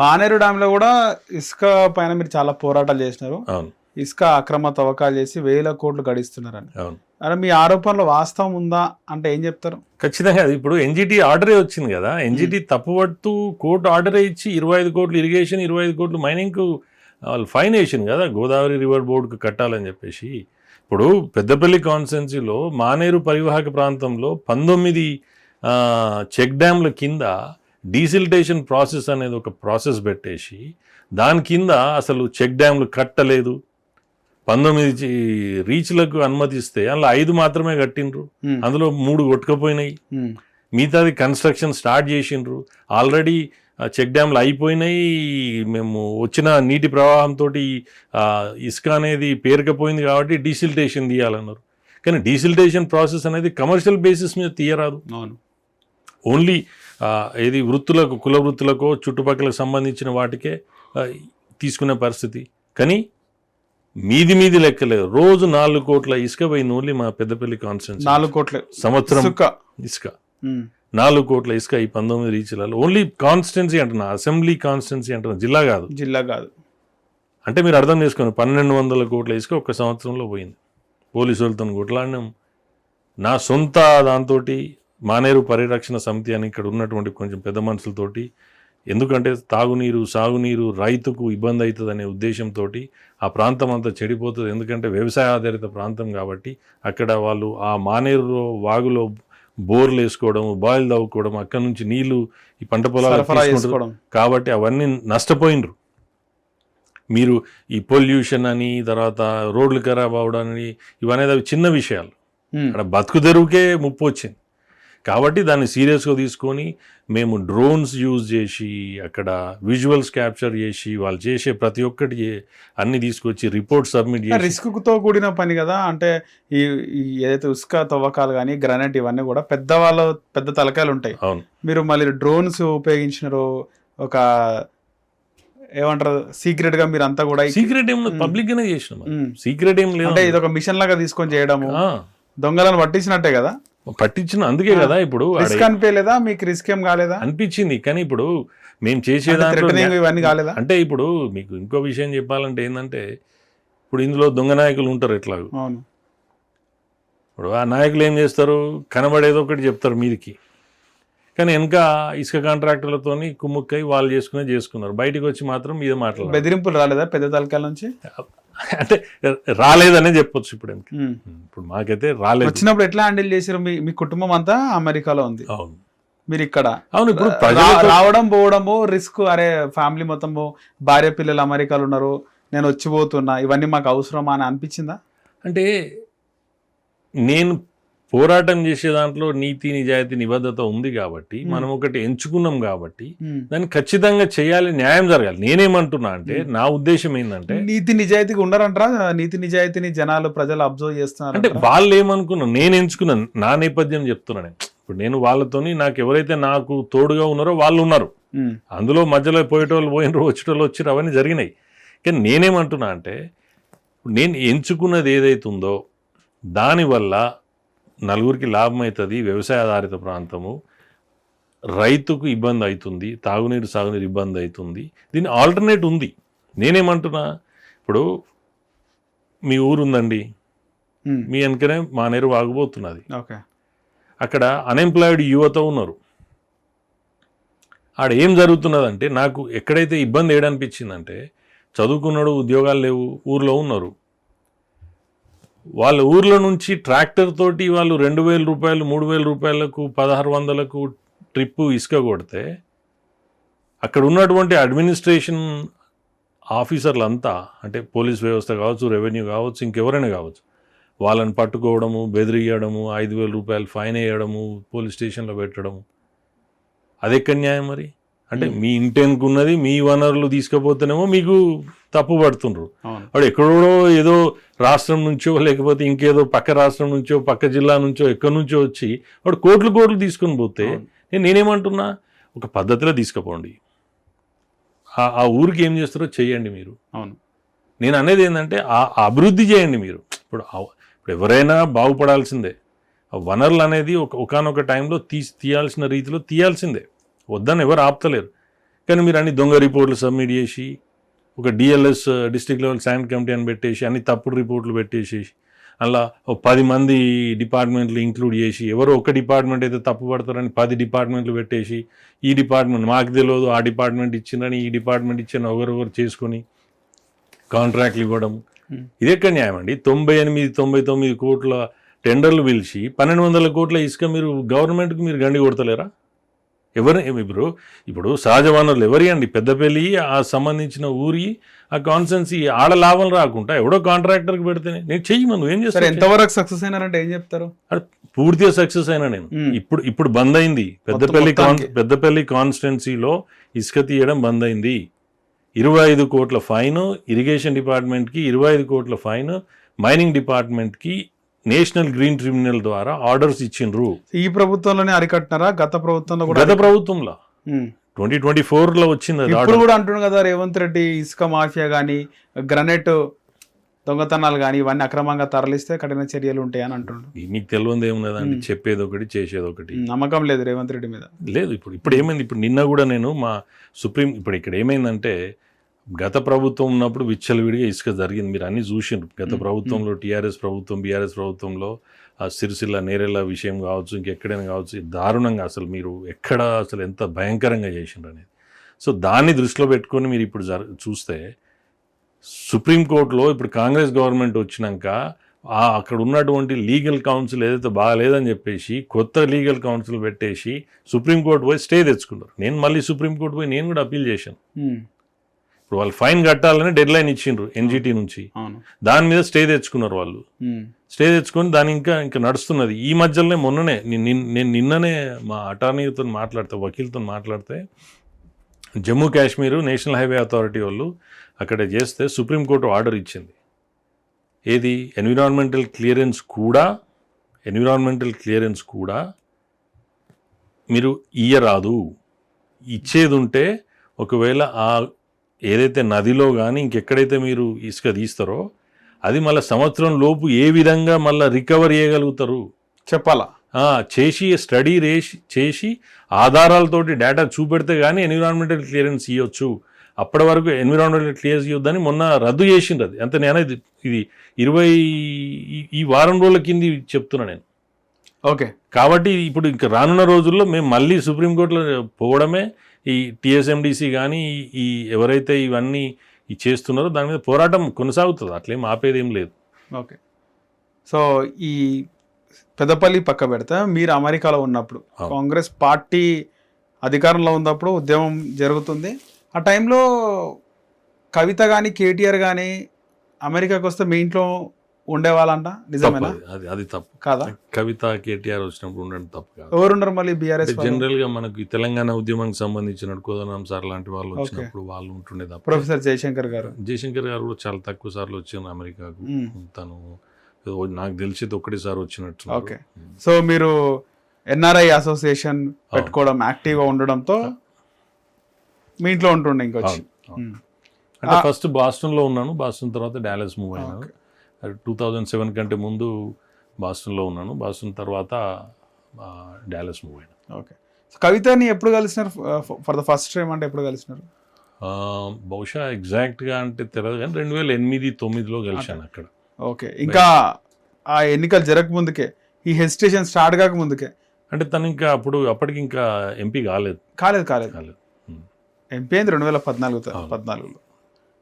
మానేరు డ్యాంలో కూడా ఇసుక పైన మీరు చాలా పోరాటాలు చేసినారు. అవును, ఇసుక అక్రమ తవ్వకాలు చేసి 1000 కోట్లు గడిస్తున్నారని. అవును. అరే మీ ఆరోపణలో వాస్తవం ఉందా అంటే ఏం చెప్తారు? ఖచ్చితంగా. ఇప్పుడు ఎన్జిటి ఆర్డరే వచ్చింది కదా, ఎన్జిటి తప్పుపడుతూ కోర్టు ఆర్డరే ఇచ్చి 25 కోట్లు ఇరిగేషన్, 25 కోట్లు మైనింగ్కు వాళ్ళు ఫైన్ వేసింది కదా, గోదావరి రివర్ బోర్డుకు కట్టాలని చెప్పేసి. ఇప్పుడు పెద్దపల్లి కాన్స్టిట్యున్సీలో మానేరు పరివాహక ప్రాంతంలో 19 చెక్ డ్యామ్ల కింద డీసిల్టేషన్ ప్రాసెస్ అనేది ఒక ప్రాసెస్ పెట్టేసి దాని కింద అసలు చెక్ డ్యామ్లు కట్టలేదు. 19 రీచ్లకు అనుమతిస్తే అందులో 5 మాత్రమే కట్టిండ్రు, అందులో 3 కొట్టుకపోయినాయి, మిగతాది కన్స్ట్రక్షన్ స్టార్ట్ చేసిండ్రు. ఆల్రెడీ చెక్ డ్యామ్లు అయిపోయినాయి, మేము వచ్చిన నీటి ప్రవాహంతో ఇసుక అనేది పేరుకపోయింది కాబట్టి డీసిల్టేషన్ తీయాలన్నారు. కానీ డీసిల్టేషన్ ప్రాసెస్ అనేది కమర్షియల్ బేసిస్ మీద తీయరాదు. అవును. ఓన్లీ ఏది వృత్తులకు, కుల వృత్తులకో చుట్టుపక్కలకు సంబంధించిన వాటికే తీసుకునే పరిస్థితి. కానీ మీది లెక్కలేదు. రోజు 4 కోట్ల ఇసుక పోయింది ఓన్లీ మా పెద్దపల్లి కాన్స్టిట్యూన్సీ. 4 కోట్ల సంవత్సరం ఇసుక 4 కోట్ల ఇసుక ఈ 19 రీచ్లలో. ఓన్లీ కాన్స్టిట్యున్సీ అంటున్నా, అసెంబ్లీ కాన్స్టిట్యున్సీ అంటున్నా, జిల్లా కాదు. అంటే మీరు అర్థం చేసుకోండి, 1200 కోట్ల ఇసుక ఒక్క సంవత్సరంలో పోయింది. పోలీసు వాళ్ళతో కొట్లాడినాం. నా సొంత దాంతో మానేరు పరిరక్షణ సమితి అని ఇక్కడ ఉన్నటువంటి కొంచెం పెద్ద మనుషులతోటి, ఎందుకంటే తాగునీరు, సాగునీరు రైతుకు ఇబ్బంది అవుతుంది అనే ఉద్దేశంతో ఆ ప్రాంతం అంతా చెడిపోతుంది. ఎందుకంటే వ్యవసాయ ఆధారిత ప్రాంతం కాబట్టి అక్కడ వాళ్ళు ఆ మానేరు వాగులో బోర్లు వేసుకోవడం, బాయిలు తవ్వుకోవడం, అక్కడ నుంచి నీళ్లు ఈ పంట పొలాలు తీసుకుంటారు కాబట్టి అవన్నీ నష్టపోయినరు. మీరు ఈ పొల్యూషన్ అని, తర్వాత రోడ్లు ఖరాబ్ అవడం అని, ఇవనేది అవి చిన్న విషయాలు. అక్కడ బతుకు తెరువుకే ముప్పు వచ్చింది. కాబట్టి దాన్ని సీరియస్గా తీసుకొని మేము డ్రోన్స్ యూజ్ చేసి అక్కడ విజువల్స్ క్యాప్చర్ చేసి వాళ్ళు చేసే ప్రతి ఒక్కటి అన్ని తీసుకొచ్చి రిపోర్ట్ సబ్మిట్ చేసి. రిస్క్తో కూడిన పని కదా. అంటే ఈ ఏదైతే ఉసుక తవ్వకాలు కానీ, గ్రానైట్ ఇవన్నీ కూడా పెద్ద తలకాయలు ఉంటాయి. అవును. మీరు మళ్ళీ డ్రోన్స్ ఉపయోగించినారు, ఒక ఏమంటారు సీక్రెట్ గా మీరు అంతా కూడా. సీక్రెట్ ఏం పబ్లిక్ గానే చేసినాం, సీక్రెట్ ఏం లేదు. అంటే ఇది ఒక మిషన్ లాగా తీసుకొని చేయడము, దొంగలను పట్టించినట్టే కదా. పట్టించిన అందుకే కదా. ఇప్పుడు రిస్క్ అనిపించలేదా మీకు? రిస్క్ ఏం కాలేదా? అనిపించింది. కానీ ఇప్పుడు మేము చేసేదాంట్లో ఇవన్నీ కాలేదా? అంటే ఇప్పుడు మీకు ఇంకో విషయం చెప్పాలంటే ఏంటంటే, ఇప్పుడు ఇందులో దొంగ నాయకులు ఉంటారు ఎట్లాగో. అవును. ఇప్పుడు ఆ నాయకులు ఏం చేస్తారు, కనబడేదో ఒకటి చెప్తారు మీదికి, కానీ వెనక ఇసుక కాంట్రాక్టర్లతో కుమ్ముక్కై వాళ్ళు చేసుకున్నారు. బయటకు వచ్చి మాత్రం మీద మాట్లాడారు. బెదిరింపులు రాలేదా పెద్ద తలకాల నుంచి? అంటే రాలేదనే చెప్పొచ్చు. ఇప్పుడు మాకైతే రాలేదు. వచ్చినప్పుడు ఎట్లా హ్యాండిల్ చేశారు? మీ కుటుంబం అంతా అమెరికాలో ఉంది. అవును. మీరు ఇక్కడ. అవును. ఇప్పుడు రావడం పోవడము రిస్క్. అరే ఫ్యామిలీ మొత్తము, భార్య పిల్లలు అమెరికాలో ఉన్నారు, నేను వచ్చిపోతున్నా, ఇవన్నీ మాకు అవసరమా అని అనిపించిందా? అంటే నేను పోరాటం చేసే దాంట్లో నీతి, నిజాయితీ, నిబద్ధత ఉంది కాబట్టి మనం ఒకటి ఎంచుకున్నాం కాబట్టి దాన్ని ఖచ్చితంగా చేయాలి, న్యాయం జరగాలి. నేనేమంటున్నా అంటే నా ఉద్దేశం ఏంటంటే, నీతి నిజాయితీగా ఉండరంటారా? నీతి నిజాయితీని జనాలు, ప్రజలు అబ్జర్వ్ చేస్తున్నారు అంటే వాళ్ళు ఏమనుకున్నా, నేను ఎంచుకున్నాను, నా నేపథ్యం చెప్తున్నాను. ఇప్పుడు నేను వాళ్ళతోని నాకు ఎవరైతే నాకు తోడుగా ఉన్నారో వాళ్ళు ఉన్నారు. అందులో మధ్యలో పోయేటోళ్ళు పోయినరు, వచ్చేటోళ్ళు వచ్చారు, అవన్నీ జరిగినాయి. కానీ నేనేమంటున్నా అంటే, నేను ఎంచుకున్నది ఏదైతుందో దానివల్ల నలుగురికి లాభం అవుతుంది. వ్యవసాయ ఆధారిత ప్రాంతము, రైతుకు ఇబ్బంది అవుతుంది, తాగునీరు సాగునీరు ఇబ్బంది అవుతుంది. దీని ఆల్టర్నేట్ ఉంది. నేనేమంటున్నా, ఇప్పుడు మీ ఊరు ఉందండి, మీ వెనకనే మానేరు వాగుపోతున్నది. అక్కడ అన్ఎంప్లాయిడ్ యువత ఉన్నారు. ఆడ ఏం జరుగుతున్నదంటే, నాకు ఎక్కడైతే ఇబ్బంది ఏడనిపించిందంటే, చదువుకున్నాడు, ఉద్యోగాలు లేవు, ఊర్లో ఉన్నారు. వాళ్ళ ఊర్లో నుంచి ట్రాక్టర్ తోటి వాళ్ళు 2000 రూపాయలు, 3000 రూపాయలకు, 1600లకు ట్రిప్పు ఇసుక కొడితే అక్కడ ఉన్నటువంటి అడ్మినిస్ట్రేషన్ ఆఫీసర్లంతా, అంటే పోలీస్ వ్యవస్థ కావచ్చు, రెవెన్యూ కావచ్చు, ఇంకెవరైనా కావచ్చు, వాళ్ళని పట్టుకోవడము, బెదిరియడము, 5000 రూపాయలు ఫైన్ వేయడము, పోలీస్ స్టేషన్లో పెట్టడము. అది ఎక్కడ న్యాయం మరి? అంటే మీ ఇంటెనుకున్నది మీ వనరులు తీసుకుపోతేనేమో మీకు తప్పు పడుతుండ్రు. వాడు ఎక్కడో ఏదో రాష్ట్రం నుంచో, లేకపోతే ఇంకేదో పక్క రాష్ట్రం నుంచో, పక్క జిల్లా నుంచో, ఎక్కడి నుంచో వచ్చి వాడు కోట్లు తీసుకొని పోతే నేనేమంటున్నా, ఒక పద్ధతిలో తీసుకుపోండి. ఆ ఊరికి ఏం చేస్తారో చెయ్యండి మీరు. అవును. నేను అనేది ఏంటంటే అభివృద్ధి చేయండి మీరు. ఇప్పుడు ఎవరైనా బాగుపడాల్సిందే. వనరులు అనేది ఒకనొక టైంలో తీయాల్సిన రీతిలో తీయాల్సిందే, వద్దని ఎవరు ఆపుతలేరు. కానీ మీరు అన్ని దొంగ రిపోర్ట్లు సబ్మిట్ చేసి, ఒక DLS district level sand committee అని పెట్టేసి, అన్ని తప్పుడు రిపోర్ట్లు పెట్టేసి, అలా 10 మంది డిపార్ట్మెంట్లు ఇంక్లూడ్ చేసి, ఎవరో ఒక డిపార్ట్మెంట్ అయితే తప్పు పడతారని 10 డిపార్ట్మెంట్లు పెట్టేసి, ఈ డిపార్ట్మెంట్ మాకు తెలియదు, ఆ డిపార్ట్మెంట్ ఇచ్చిందని ఈ డిపార్ట్మెంట్ ఇచ్చిన ఒకరొకరు చేసుకొని కాంట్రాక్ట్లు ఇవ్వడం. ఇదెక్కడ న్యాయం అండి? 98-99 కోట్ల టెండర్లు పిలిచి 1200 కోట్ల ఇసుక మీరు గవర్నమెంట్కి మీరు గండి కొడతలేరా? ఇప్పుడు సహజ వనరులు ఎవరి అండి? పెద్దపల్లి ఆ సంబంధించిన ఊరి ఆ కాన్స్టెన్సీ ఆడ లాభం రాకుండా ఎవడో కాంట్రాక్టర్కి పెడితేనే నేను చెయ్యమను. ఏం చేస్తాను? ఎంతవరకు సక్సెస్ అయినారంటే ఏం చెప్తారు? పూర్తిగా సక్సెస్ అయినా నేను. ఇప్పుడు బంద్ అయింది పెద్దపల్లి కాన్స్టెన్సీలో ఇసుక తీయడం బంద్ అయింది. 25 కోట్ల ఫైన్ ఇరిగేషన్ డిపార్ట్మెంట్కి, 25 కోట్ల ఫైన్ మైనింగ్ డిపార్ట్మెంట్కి నేషనల్ గ్రీన్ ట్రిబ్యునల్ ద్వారా ఆర్డర్స్ ఇచ్చిండ్రు. ఈ ప్రభుత్వంలోనే అరికట్టినారా? గత ప్రభుత్వంలో కూడా గత ప్రభుత్వంలో ఉమ్. 2024లో వచ్చింది అది ఇప్పుడు order. కూడా అంటున్నారు కదా రేవంత్ రెడ్డి, ఇసుక మాఫియా కానీ గ్రనైట్ దొంగతనాలు కానీ ఇవన్నీ అక్రమంగా తరలిస్తే కఠిన చర్యలు ఉంటాయని అంటున్నారు. మీకు తెలియదు ఏమున్నదండి, చెప్పేది ఒకటి చేసేది ఒకటి. నమ్మకం లేదు రేవంత్ రెడ్డి మీద. లేదు ఇప్పుడు ఏమైంది, ఇప్పుడు నిన్న కూడా నేను మా సుప్రీం ఇప్పుడు ఇక్కడ ఏమైందంటే గత ప్రభుత్వం ఉన్నప్పుడు విచ్చలవిడిగా ఇసుక జరిగింది, మీరు అన్ని చూసిండ్రు. గత ప్రభుత్వంలో టీఆర్ఎస్ ప్రభుత్వం, బీఆర్ఎస్ ప్రభుత్వంలో ఆ సిరిసిల్ల నేరెళ్ళ విషయం కావచ్చు, ఇంకెక్కడైనా కావచ్చు, దారుణంగా అసలు మీరు ఎక్కడ అసలు ఎంత భయంకరంగా చేసిండ్రు అనేది. సో దాన్ని దృష్టిలో పెట్టుకొని మీరు ఇప్పుడు చూస్తే సుప్రీంకోర్టులో ఇప్పుడు కాంగ్రెస్ గవర్నమెంట్ వచ్చినాక అక్కడ ఉన్నటువంటి లీగల్ కౌన్సిల్ ఏదైతే బాగాలేదని చెప్పేసి కొత్త లీగల్ కౌన్సిల్ పెట్టేసి సుప్రీంకోర్టు పోయి స్టే తెచ్చుకున్నారు. నేను మళ్ళీ సుప్రీంకోర్టు పోయి నేను కూడా అప్పీల్ చేశాను. ఇప్పుడు వాళ్ళు ఫైన్ కట్టాలని డెడ్ లైన్ ఇచ్చిండ్రు ఎన్జిటి నుంచి, దాని మీద స్టే తెచ్చుకున్నారు వాళ్ళు. స్టే తెచ్చుకొని దాని ఇంకా నడుస్తున్నది. ఈ మధ్యలోనే మొన్ననే నేను నిన్ననే మా అటార్నీతో వకీల్తో మాట్లాడితే Jammu Kashmir national highway authority వాళ్ళు అక్కడ చేస్తే సుప్రీంకోర్టు ఆర్డర్ ఇచ్చింది. ఏది ఎన్విరాన్మెంటల్ క్లియరెన్స్ కూడా మీరు ఇయ్యరాదు. ఇచ్చేది ఉంటే ఒకవేళ ఆ ఏదైతే నదిలో కానీ ఇంకెక్కడైతే మీరు ఇసుక తీస్తారో అది మళ్ళీ సంవత్సరం లోపు ఏ విధంగా మళ్ళీ రికవర్ చేయగలుగుతారు చెప్పాలా, చేసి స్టడీ చేసి ఆధారాలతోటి డేటా చూపెడితే కానీ ఎన్విరాన్మెంటల్ క్లియరెన్స్ ఇవ్వచ్చు. అప్పటి వరకు ఎన్విరాన్మెంటల్ క్లియరెన్స్ ఇవ్వద్దని మొన్న రద్దు చేసిండ్రు. అది అంత నేను ఇది 20 ఈ వారం రోజుల కింద చెప్తున్నా నేను. ఓకే, కాబట్టి ఇప్పుడు ఇంకా రానున్న రోజుల్లో మేము మళ్ళీ సుప్రీంకోర్టులో పోవడమే, ఈ టీఎస్ఎండిసి కానీ ఈ ఎవరైతే ఇవన్నీ చేస్తున్నారో దాని మీద పోరాటం కొనసాగుతుంది, అట్లేం ఆపేదేం లేదు. ఓకే, సో ఈ పెద్దపల్లి పక్క పెడితే మీరు అమెరికాలో ఉన్నప్పుడు కాంగ్రెస్ పార్టీ అధికారంలో ఉన్నప్పుడు ఉద్యమం జరుగుతుంది. ఆ టైంలో కవిత కానీ కేటీఆర్ కానీ అమెరికాకి వస్తే మీ ఇంట్లో ఉండేవాళ్ళంట, నిజమేనా? అది తప్పు కాదా? కవిత కేటీఆర్ వచ్చినప్పుడు ఉండడం తప్పు కాదు. ఎవరున్నారు మళ్ళీ బీఆర్ఎస్? జనరల్ గా మనకి తెలంగాణ ఉద్యమానికి సంబంధించిన కోదండరాం సార్ లాంటి వాళ్ళు వచ్చినప్పుడు వాళ్ళు ఉంటుండే తప్ప. ప్రొఫెసర్ జయశంకర్ గారు కూడా చాలా తక్కువ సార్లు వచ్చారు అమెరికాకు. తను నాకు తెలిసి ఒకటేసారి వచ్చినట్టు. ఓకే, సో మీరు ఎన్ఆర్ఐ అసోసియేషన్ పెట్టుకోవడం, యాక్టివ్గా ఉండడంతో మీ ఇంట్లో ఉంటుండే ఇంకొచ్చి. అంటే ఫస్ట్ బాస్టన్లో ఉన్నాను, బాస్టన్ తర్వాత డాలస్ మూవ్ అయినాను. 2007 కంటే ముందు బాస్టన్లో ఉన్నాను, బాస్టన్ తర్వాత డాలస్ మూవ్ అయినా. ఓకే, సో కవితని ఎప్పుడు కలిసినారు ఫర్ ద ఫస్ట్ టైం? అంటే ఎప్పుడు కలిసినారు? బహుశా ఎగ్జాక్ట్గా అంటే తెలియదు కానీ 2008-09లో కలిశాను అక్కడ. ఓకే, ఇంకా ఆ ఎన్నికలు జరగకముందుకే, ఈ హెసిటేషన్ స్టార్ట్ కాకముందుకే? అంటే తను ఇంకా అప్పటికి ఇంకా ఎంపీ కాలేదు. ఎంపీ అయింది 2014లో.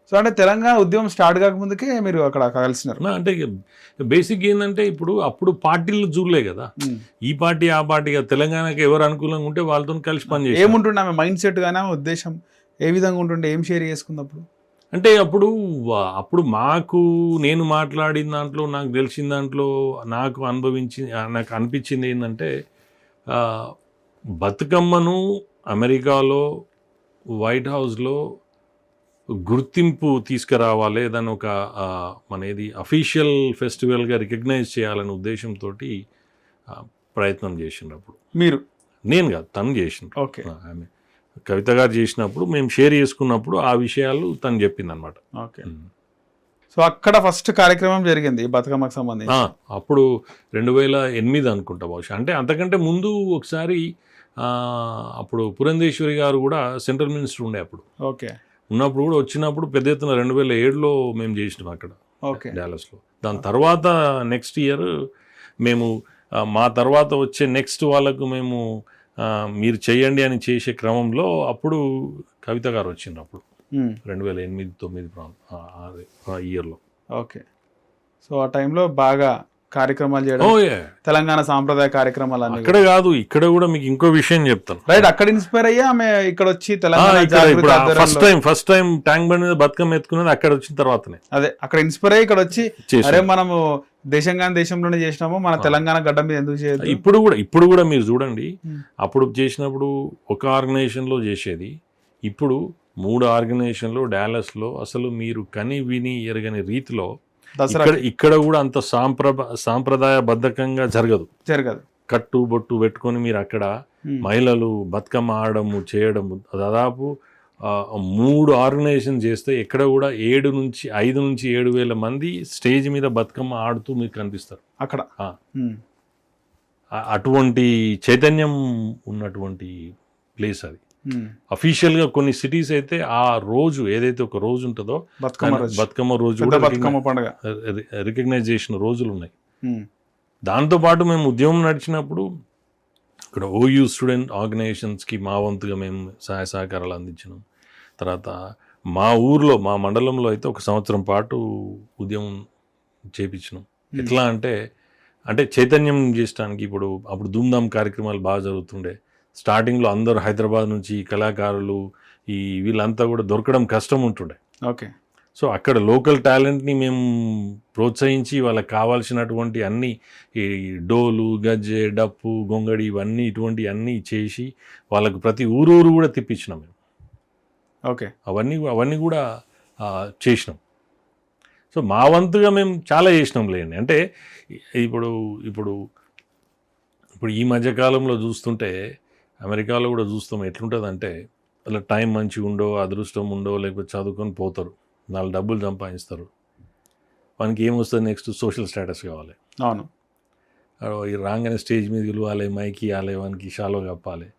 సో అంటే తెలంగాణ ఉద్యమం స్టార్ట్ కాకముందుకే మీరు అక్కడ కలిసినారు. అంటే బేసిక్ ఏంటంటే అప్పుడు పార్టీలు చూడలే కదా, ఈ పార్టీ ఆ పార్టీ కదా, తెలంగాణకి ఎవరు అనుకూలంగా ఉంటే వాళ్ళతో కలిసి పనిచేసి. ఏముంటుండే ఆమె మైండ్ సెట్ కానీ ఆమె ఉద్దేశం ఏ విధంగా ఉంటుండే? ఏం షేర్ చేసుకున్నప్పుడు? అంటే అప్పుడు నేను మాట్లాడిన దాంట్లో, నాకు తెలిసిన దాంట్లో, నాకు అనిపించింది ఏంటంటే బతుకమ్మను అమెరికాలో వైట్ హౌస్లో గుర్తింపు తీసుకురావాలి, దాన్ని ఒక మనది అఫీషియల్ ఫెస్టివల్గా రికగ్నైజ్ చేయాలనే ఉద్దేశంతో ప్రయత్నం చేసినప్పుడు నేను కాదు, తను చేసిండ్రు. ఓకే, ఆమె కవిత గారు చేసినప్పుడు మేము షేర్ చేసుకున్నప్పుడు ఆ విషయాలు తను చెప్పింది అనమాట. ఓకే, సో అక్కడ ఫస్ట్ కార్యక్రమం జరిగింది బతుకమ్మకు సంబంధించి. అప్పుడు 2008 అనుకుంటా బహుశా. అంటే అంతకంటే ముందు ఒకసారి అప్పుడు పురంధేశ్వరి గారు కూడా సెంట్రల్ మినిస్టర్ ఉండే అప్పుడు. ఓకే, ఉన్నప్పుడు కూడా వచ్చినప్పుడు పెద్ద ఎత్తున 2007లో మేము చేసినాం అక్కడ డాలస్లో. దాని తర్వాత నెక్స్ట్ ఇయర్ మేము మా తర్వాత వచ్చే నెక్స్ట్ వాళ్ళకు మేము మీరు చేయండి అని చేసే క్రమంలో అప్పుడు కవిత గారు వచ్చిండ్రు అప్పుడు 2008-09 ఇయర్లో. ఓకే, సో ఆ టైంలో బాగా కార్యక్రమాలు చేయడం, తెలంగాణ సాంప్రదాయ కార్యక్రమాలు అక్కడ కాదు, ఇక్కడ కూడా మీకు ఇంకో విషయం చెప్తాను. రైట్, అక్కడ ఇన్స్పైర్ అయ్యా ఆమె ఇక్కడ వచ్చి Telangana first time tank bund మీద బతుకమ్మ ఎత్తుకున్నది అక్కడ వచ్చిన తర్వాతనే. అదే అక్కడ ఇన్స్పైర్ అయ్యి ఇక్కడ వచ్చి అరే మనము దేశంలోనే చేసినాము, మన తెలంగాణ గడ్డ మీద ఎందుకు చేయదు? ఇప్పుడు కూడా మీరు చూడండి, అప్పుడు చేసినప్పుడు ఒక ఆర్గనైజేషన్లో చేసేది, ఇప్పుడు 3 ఆర్గనైజేషన్లో డాలస్లో అసలు మీరు కని విని ఎరగని రీతిలో దసరా ఇక్కడ కూడా అంత సాంప్రదాయబద్ధకంగా జరగదు. కట్టు బొట్టు పెట్టుకొని మీరు అక్కడ మహిళలు బతుకమ్మ ఆడము చేయడము దాదాపు 3 ఆర్గనైజేషన్ చేస్తే ఎక్కడ కూడా 5 నుంచి 7,000 మంది స్టేజ్ మీద బతుకమ్మ ఆడుతూ మీకు కనిపిస్తారు అక్కడ. అటువంటి చైతన్యం ఉన్నటువంటి ప్లేస్ అది. అఫీషియల్గా కొన్ని సిటీస్ అయితే ఆ రోజు ఏదైతే ఒక రోజు ఉంటుందో బతుకమ్మ రోజు రికగ్నైజ్ చేసిన రోజులు ఉన్నాయి. దాంతోపాటు మేము ఉద్యమం నడిచినప్పుడు ఇక్కడ ఓయూ స్టూడెంట్ ఆర్గనైజేషన్స్కి మా వంతుగా మేము సహాయ సహకారాలు అందించినాం. తర్వాత మా ఊర్లో మా మండలంలో అయితే 1 సంవత్సరం పాటు ఉద్యమం చేపించినాం. ఎట్లా అంటే చైతన్యం చేసడానికి అప్పుడు ధూమ్ధామ్ కార్యక్రమాలు బాగా జరుగుతుండే. స్టార్టింగ్లో అందరూ హైదరాబాద్ నుంచి కళాకారులు వీళ్ళంతా కూడా దొరకడం కష్టం ఉంటుండే. ఓకే. సో అక్కడ లోకల్ టాలెంట్ని మేము ప్రోత్సహించి వాళ్ళకి కావాల్సినటువంటి అన్ని ఈ డోలు గజ్జె డప్పు గొంగడి ఇటువంటి అన్నీ చేసి వాళ్ళకు ప్రతి ఊరు కూడా తిప్పించినాం మేము. ఓకే. అవన్నీ కూడా చేసినాం. సో మా వంతుగా మేము చాలా చేసినాం లేండి. అంటే ఇప్పుడు ఈ మధ్యకాలంలో చూస్తుంటే అమెరికాలో కూడా చూస్తాం ఎట్లుంటుందంటే అలా టైం మంచిగా ఉండో అదృష్టం ఉండో లేకపోతే చదువుకొని పోతారు, 4 డబ్బులు సంపాదిస్తారు. వానికి ఏమొస్తుంది నెక్స్ట్ సోషల్ స్టేటస్ కావాలి. అవును. రాగానే స్టేజ్ మీద పిలవాలి, మైక్ ఇవ్వాలి, వానికి షాలో కప్పాలి.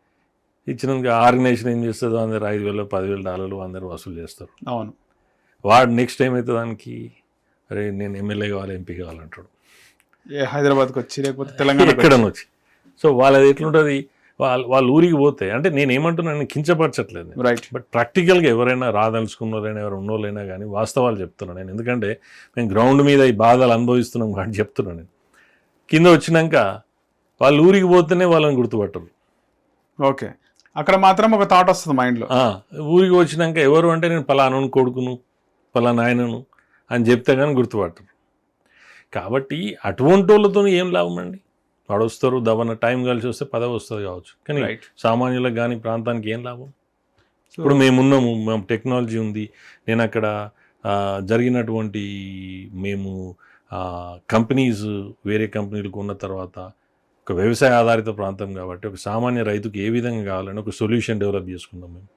ఇచ్చినాక ఆర్గనైజేషన్ ఏం చేస్తుంది, అందరు $5,000 $10,000 అందరు వసూలు చేస్తారు. అవును. వాడు నెక్స్ట్ టైం అయితే దానికి అరే నేను ఎమ్మెల్యే కావాలి ఎంపీ కావాలంటాడు, హైదరాబాద్కి వచ్చి లేకపోతే తెలంగాణ ఎక్కడన్నా వచ్చి. సో వాళ్ళది ఎట్లుంటుంది, వాళ్ళ ఊరికి పోతే అంటే నేను ఏమంటున్నాను కించపరచట్లేదు, రైట్. బట్ ప్రాక్టికల్గా ఎవరైనా రాదలుచుకున్నారైనా ఎవరు ఉన్నోళ్ళైనా కానీ వాస్తవాలు చెప్తున్నాను నేను. ఎందుకంటే మేము గ్రౌండ్ మీద ఈ బాధలు అనుభవిస్తున్నాం కాబట్టి చెప్తున్నాను నేను. కింద వచ్చినాక వాళ్ళ ఊరికి పోతేనే వాళ్ళని గుర్తుపట్టరు. ఓకే. అక్కడ మాత్రం ఒక థాట్ వస్తుంది మైండ్లో. ఊరికి వచ్చినాక ఎవరు అంటే నేను పలానాను కొడుకును పలానా ఆయనను అని చెప్తే కానీ గుర్తుపట్టరు. కాబట్టి అటువంటి వాళ్ళతో ఏం లాభం అండి? వాడు వస్తారు దవన టైం కలిసి వస్తే పదవి వస్తుంది కావచ్చు, కానీ సామాన్యులకు కానీ ప్రాంతానికి ఏం లాభం? ఇప్పుడు మేమున్నాము, మేము టెక్నాలజీ ఉంది. నేను అక్కడ జరిగినటువంటి మేము కంపెనీస్ వేరే కంపెనీలకు ఉన్న తర్వాత ఒక వ్యవసాయ ఆధారిత ప్రాంతం కాబట్టి ఒక సామాన్య రైతుకు ఏ విధంగా కావాలని ఒక సొల్యూషన్ డెవలప్ చేసుకుందాం. మేము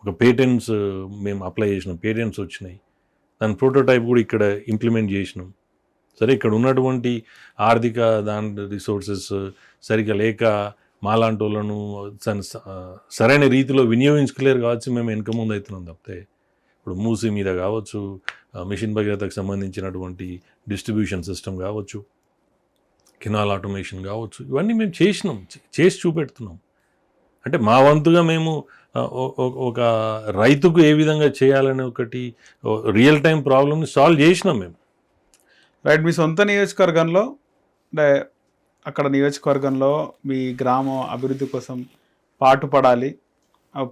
ఒక పేటెంట్స్ మేము అప్లై చేసినాం, పేటెంట్స్ వచ్చినాయి, దాని ప్రోటోటైప్ కూడా ఇక్కడ ఇంప్లిమెంట్ చేసినాం. సరే ఇక్కడ ఉన్నటువంటి ఆర్థిక రిసోర్సెస్ సరిగ్గా లేక మాలాంటి వాళ్ళను సరైన రీతిలో వినియోగించుకోలేరు కావచ్చు, మేము వెనక ముందు అవుతున్నాం తప్పితే. ఇప్పుడు మూసీ మీద కావచ్చు, మిషన్ భగీరథకు సంబంధించినటువంటి డిస్ట్రిబ్యూషన్ సిస్టమ్ కావచ్చు, కెనాల్ ఆటోమేషన్ కావచ్చు, ఇవన్నీ మేము చేసి చూపెడుతున్నాం. అంటే మా వంతుగా మేము ఒక రైతుకు ఏ విధంగా చేయాలని ఒకటి రియల్ టైం ప్రాబ్లమ్ని సాల్వ్ చేసినాం మేము. రైట్. మీ సొంత నియోజకవర్గంలో అంటే అక్కడ నియోజకవర్గంలో మీ గ్రామం అభివృద్ధి కోసం పాటుపడాలి,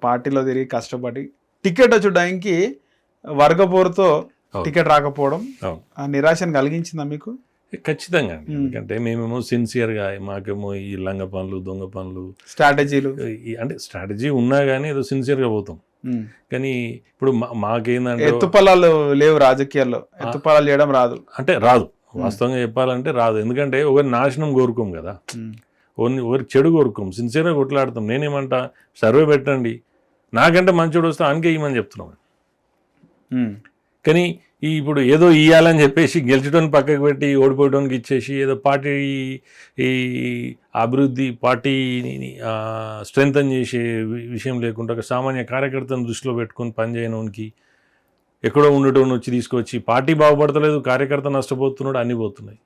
పార్టీలో తిరిగి కష్టపడి టికెట్ వచ్చే టైంకి వర్గపోరుతో టికెట్ రాకపోవడం నిరాశను కలిగించిందా మీకు? ఖచ్చితంగా. ఎందుకంటే మేమేమో సిన్సియర్గా, మాకేమో ఈ లంగ పనులు దొంగ పనులు స్ట్రాటజీలు అంటే స్ట్రాటజీ ఉన్నా కానీ ఏదో సిన్సియర్గా పోతాం. కానీ ఇప్పుడు మాకేందంటే ఎత్తుపల్లాలు లేవు రాజకీయాల్లో, ఎత్తుపల్లాలు చేయడం రాదు అంటే రాదు. వాస్తవంగా చెప్పాలంటే రాదు. ఎందుకంటే ఒకరి నాశనం కోరుకోం కదా, ఒకరి చెడు కోరుకోం, సిన్సియర్గా కొట్లాడతాం. నేనేమంటా సర్వే పెట్టండి, నాకంటే మంచోడు వస్తే ఆయనకే ఇవ్వమని చెప్తున్నాం. కానీ ఇప్పుడు ఏదో ఇవ్వాలని చెప్పేసి గెలిచడానికి పక్కకు పెట్టి ఓడిపోవడానికి ఇచ్చేసి ఏదో పార్టీ ఈ అభివృద్ధి పార్టీని స్ట్రెంగ్తన్ చేసే విషయం లేకుండా ఒక సామాన్య కార్యకర్తను దృష్టిలో పెట్టుకొని పనిచేయడానికి ఎక్కడో ఉండటం వచ్చి తీసుకొచ్చి పార్టీ బాగుపడతలేదు, కార్యకర్త నష్టపోతున్నాడు, అన్నీ పోతున్నాయి.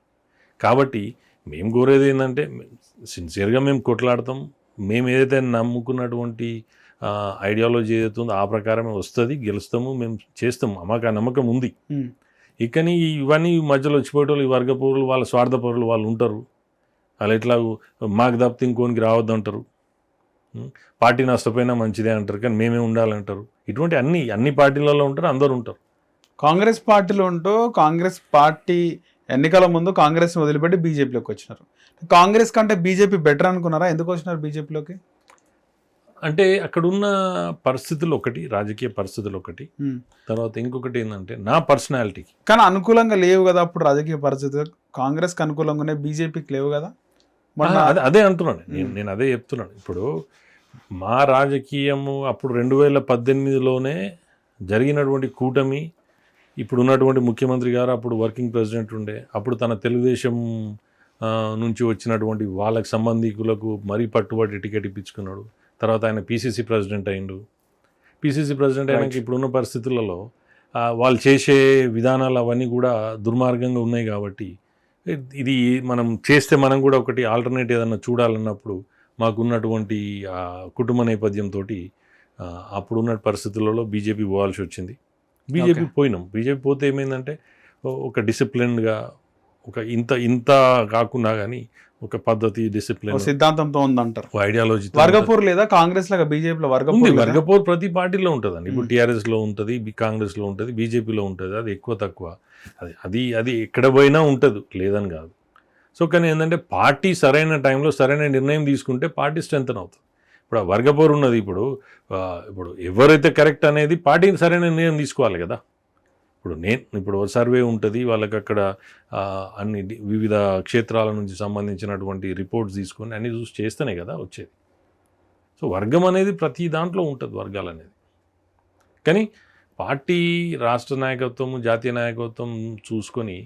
కాబట్టి మేము కోరేది ఏంటంటే సిన్సియర్గా మేము కొట్లాడతాం. మేము ఏదైతే నమ్ముకున్నటువంటి ఐడియాలజీ ఏదైతే ఉందో ఆ ప్రకారమే వస్తుంది, గెలుస్తాము, మేము చేస్తాము, మాకు ఆ నమ్మకం ఉంది. ఇకని ఇవన్నీ మధ్యలో వచ్చిపోయేటోళ్ళు ఈ వర్గపౌరులు వాళ్ళ స్వార్థపరులు వాళ్ళు ఉంటారు. వాళ్ళు ఎట్లా మాకు తప్పితే ఇంకోనికి రావద్దు అంటారు, పార్టీ నష్టపోయినా మంచిదే అంటారు, కానీ మేమే ఉండాలంటారు. ఇటువంటి అన్ని పార్టీలలో ఉంటారు, అందరూ ఉంటారు. కాంగ్రెస్ పార్టీలో ఉంటూ కాంగ్రెస్ పార్టీ ఎన్నికల ముందు కాంగ్రెస్ని వదిలిపెట్టి బీజేపీలోకి వచ్చినారు. కాంగ్రెస్ కంటే బీజేపీ బెటర్ అనుకున్నారా? ఎందుకు వచ్చినారు బీజేపీలోకి? అంటే అక్కడున్న పరిస్థితులు ఒకటి, రాజకీయ పరిస్థితులు ఒకటి, తర్వాత ఇంకొకటి ఏంటంటే నా పర్సనాలిటీకి. కానీ అనుకూలంగా లేవు కదా అప్పుడు రాజకీయ పరిస్థితులు. కాంగ్రెస్కి అనుకూలంగా ఉన్నాయి, బీజేపీకి లేవు కదా. అదే అంటున్నాను నేను అదే చెప్తున్నాను. ఇప్పుడు మా రాజకీయము అప్పుడు 2018లోనే జరిగినటువంటి కూటమి, ఇప్పుడు ఉన్నటువంటి ముఖ్యమంత్రి గారు అప్పుడు వర్కింగ్ ప్రెసిడెంట్ ఉండే, అప్పుడు తన తెలుగుదేశం నుంచి వచ్చినటువంటి వాళ్ళకి సంబంధికులకు మరీ పట్టుబడి టికెట్ ఇప్పించుకున్నాడు. తర్వాత ఆయన పీసీసీ ప్రెసిడెంట్ అయిండు. పీసీసీ ప్రెసిడెంట్ అయినాక ఇప్పుడున్న పరిస్థితులలో వాళ్ళు చేసే విధానాలు అవన్నీ కూడా దుర్మార్గంగా ఉన్నాయి. కాబట్టి ఇది మనం చేస్తే మనం కూడా ఒకటి ఆల్టర్నేట్ ఏదన్నా చూడాలన్నప్పుడు మాకున్నటువంటి కుటుంబ నేపథ్యంతో అప్పుడున్న పరిస్థితులలో బీజేపీ పోవాల్సి వచ్చింది. బీజేపీ పోయినాం. బీజేపీ పోతే ఏమైందంటే ఒక డిసిప్లిన్గా, ఒక ఇంత కాకుండా కానీ ఒక పద్ధతి, డిసిప్లిన్, సిద్ధాంతంతో ఉందంటారు. ఐడియాలజీ. వర్గపూర్ లేదా కాంగ్రెస్ లాగా బీజేపీలో వర్గపూర్ ప్రతి పార్టీలో ఉంటుందండి. ఇప్పుడు టీఆర్ఎస్లో ఉంటుంది, కాంగ్రెస్లో ఉంటుంది, బీజేపీలో ఉంటుంది. అది ఎక్కువ తక్కువ, అది ఎక్కడ పోయినా ఉంటుంది, లేదని కాదు. సో కానీ ఏంటంటే పార్టీ సరైన టైంలో సరైన నిర్ణయం తీసుకుంటే పార్టీ స్ట్రెంగ్తన్ అవుతుంది. ఇప్పుడు ఆ వర్గపూర్ ఉన్నది. ఇప్పుడు ఎవరైతే కరెక్ట్ అనేది పార్టీ సరైన నిర్ణయం తీసుకోవాలి కదా. ఇప్పుడు సర్వే ఉంటుంది, వాళ్ళకి అక్కడ అన్ని వివిధ క్షేత్రాల నుంచి సంబంధించినటువంటి రిపోర్ట్స్ తీసుకొని అన్ని చూసి చేస్తేనే కదా వచ్చేది. సో వర్గం అనేది ప్రతి దాంట్లో ఉంటుంది, వర్గాలు అనేది. కానీ పార్టీ రాష్ట్ర నాయకత్వం, జాతీయ నాయకత్వం చూసుకొని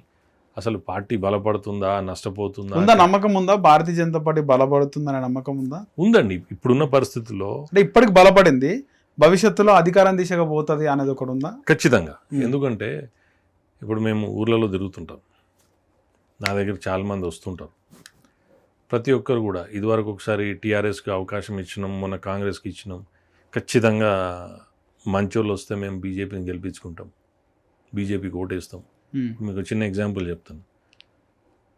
అసలు పార్టీ బలపడుతుందా, నష్టపోతుందా, నమ్మకం ఉందా? భారతీయ జనతా పార్టీ బలపడుతుందనే నమ్మకం ఉందా? ఉందండి. ఇప్పుడున్న పరిస్థితుల్లో అంటే ఇప్పటికి బలపడింది, భవిష్యత్తులో అధికారం దిశగా పోతుంది అనేది ఒకటి ఉందా? ఖచ్చితంగా. ఎందుకంటే ఇప్పుడు మేము ఊర్లలో తిరుగుతుంటాం, నా దగ్గర చాలామంది వస్తుంటారు. ప్రతి ఒక్కరు కూడా ఇదివరకు ఒకసారి టీఆర్ఎస్కి అవకాశం ఇచ్చినాం, మొన్న కాంగ్రెస్కి ఇచ్చినాం, ఖచ్చితంగా మంచోళ్ళు వస్తే మేము బీజేపీని గెలిపించుకుంటాం, బీజేపీకి ఓటేస్తాం. మీకు చిన్న ఎగ్జాంపుల్ చెప్తాను.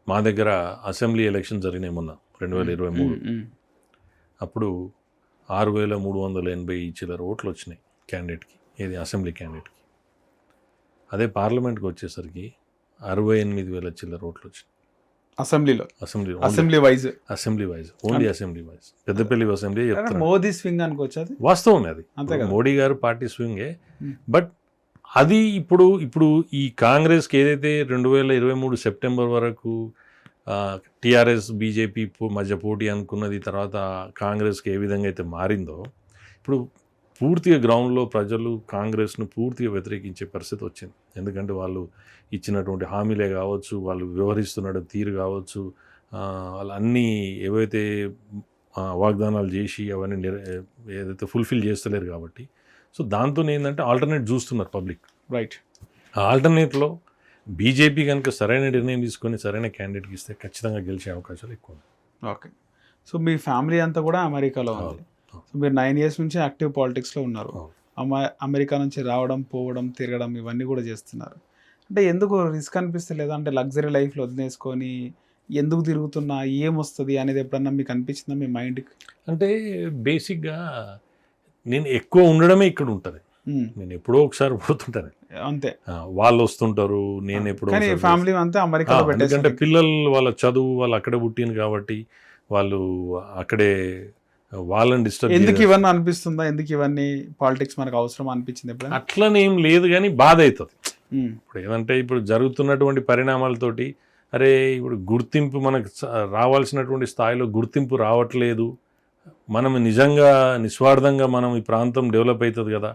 మా దగ్గర అసెంబ్లీ ఎలక్షన్ జరిగినాయి మొన్న 2023. అప్పుడు 6,380 చిల్లర ఓట్లు వచ్చినాయి క్యాండిడేట్కి, ఏది అసెంబ్లీ క్యాండిడేట్కి. అదే పార్లమెంట్కి వచ్చేసరికి 68,000 చిల్లర ఓట్లు వచ్చినాయి assembly wise, only assembly wise. Peddapalli assembly చెప్తాను. మోదీ స్వింగ్ అనుకోవచ్చు, అది వాస్తవమే. అది మోడీ గారు పార్టీ స్వింగే. బట్ అది ఇప్పుడు ఈ కాంగ్రెస్కి ఏదైతే 2023 సెప్టెంబర్ వరకు టీఆర్ఎస్ బీజేపీ మధ్య పోటీ అనుకున్నది, తర్వాత కాంగ్రెస్కి ఏ విధంగా అయితే మారిందో, ఇప్పుడు పూర్తిగా గ్రౌండ్లో ప్రజలు కాంగ్రెస్ను పూర్తిగా వ్యతిరేకించే పరిస్థితి వచ్చింది. ఎందుకంటే వాళ్ళు ఇచ్చినటువంటి హామీలే కావచ్చు, వాళ్ళు వ్యవహరిస్తున్న తీరు కావచ్చు, వాళ్ళు అన్నీ ఏవైతే వాగ్దానాలు చేసి అవన్నీ ఏదైతే ఫుల్ఫిల్ చేస్తలేరు కాబట్టి. సో దాంతో ఏంటంటే ఆల్టర్నేట్ చూస్తున్నారు పబ్లిక్. రైట్. ఆ ఆల్టర్నేట్లో బీజేపీ కనుక సరైన నిర్ణయం తీసుకొని సరైన క్యాండిడేట్కి ఇస్తే ఖచ్చితంగా గెలిచే అవకాశాలు ఎక్కువ ఉన్నాయి. ఓకే. సో మీ ఫ్యామిలీ అంతా కూడా అమెరికాలో ఉంది. సో మీరు 9 years నుంచి యాక్టివ్ పాలిటిక్స్లో ఉన్నారు. అమెరికా నుంచి రావడం, పోవడం, తిరగడం ఇవన్నీ కూడా చేస్తున్నారు. అంటే ఎందుకు రిస్క్ అనిపిస్తలేదా? అంటే లగ్జరీ లైఫ్లో వదిలేసుకొని ఎందుకు తిరుగుతున్నా, ఏమొస్తుంది అనేది ఎప్పుడన్నా మీకు అనిపించిందా మీ మైండ్కి? అంటే బేసిక్గా నేను ఎక్కువ ఉండడమే ఇక్కడ ఉంటుంది. నేను ఎప్పుడో ఒకసారి పోతుంటాను అంతే. వాళ్ళు వస్తుంటారు, నేను ఎప్పుడో. ఫ్యామిలీ అంతా అమెరికాలో, ఎందుకంటే పిల్లలు వాళ్ళ చదువు వాళ్ళు అక్కడే పుట్టింది కాబట్టి వాళ్ళు అక్కడే, వాళ్ళని డిస్టర్బ్. ఎందుకు ఇవన్నీ అనిపిస్తుందా? ఎందుకు ఇవన్నీ పాలిటిక్స్ మనకు అవసరం అనిపించింది ఎప్పుడు? అట్లనేం లేదు, కానీ బాధ అవుతుంది. ఇప్పుడు ఏదంటే ఇప్పుడు జరుగుతున్నటువంటి పరిణామాలతోటి, అరే ఇప్పుడు గుర్తింపు మనకు రావాల్సినటువంటి స్థాయిలో గుర్తింపు రావట్లేదు. మనం నిజంగా నిస్వార్థంగా మనం ఈ ప్రాంతం డెవలప్ అవుతుంది కదా,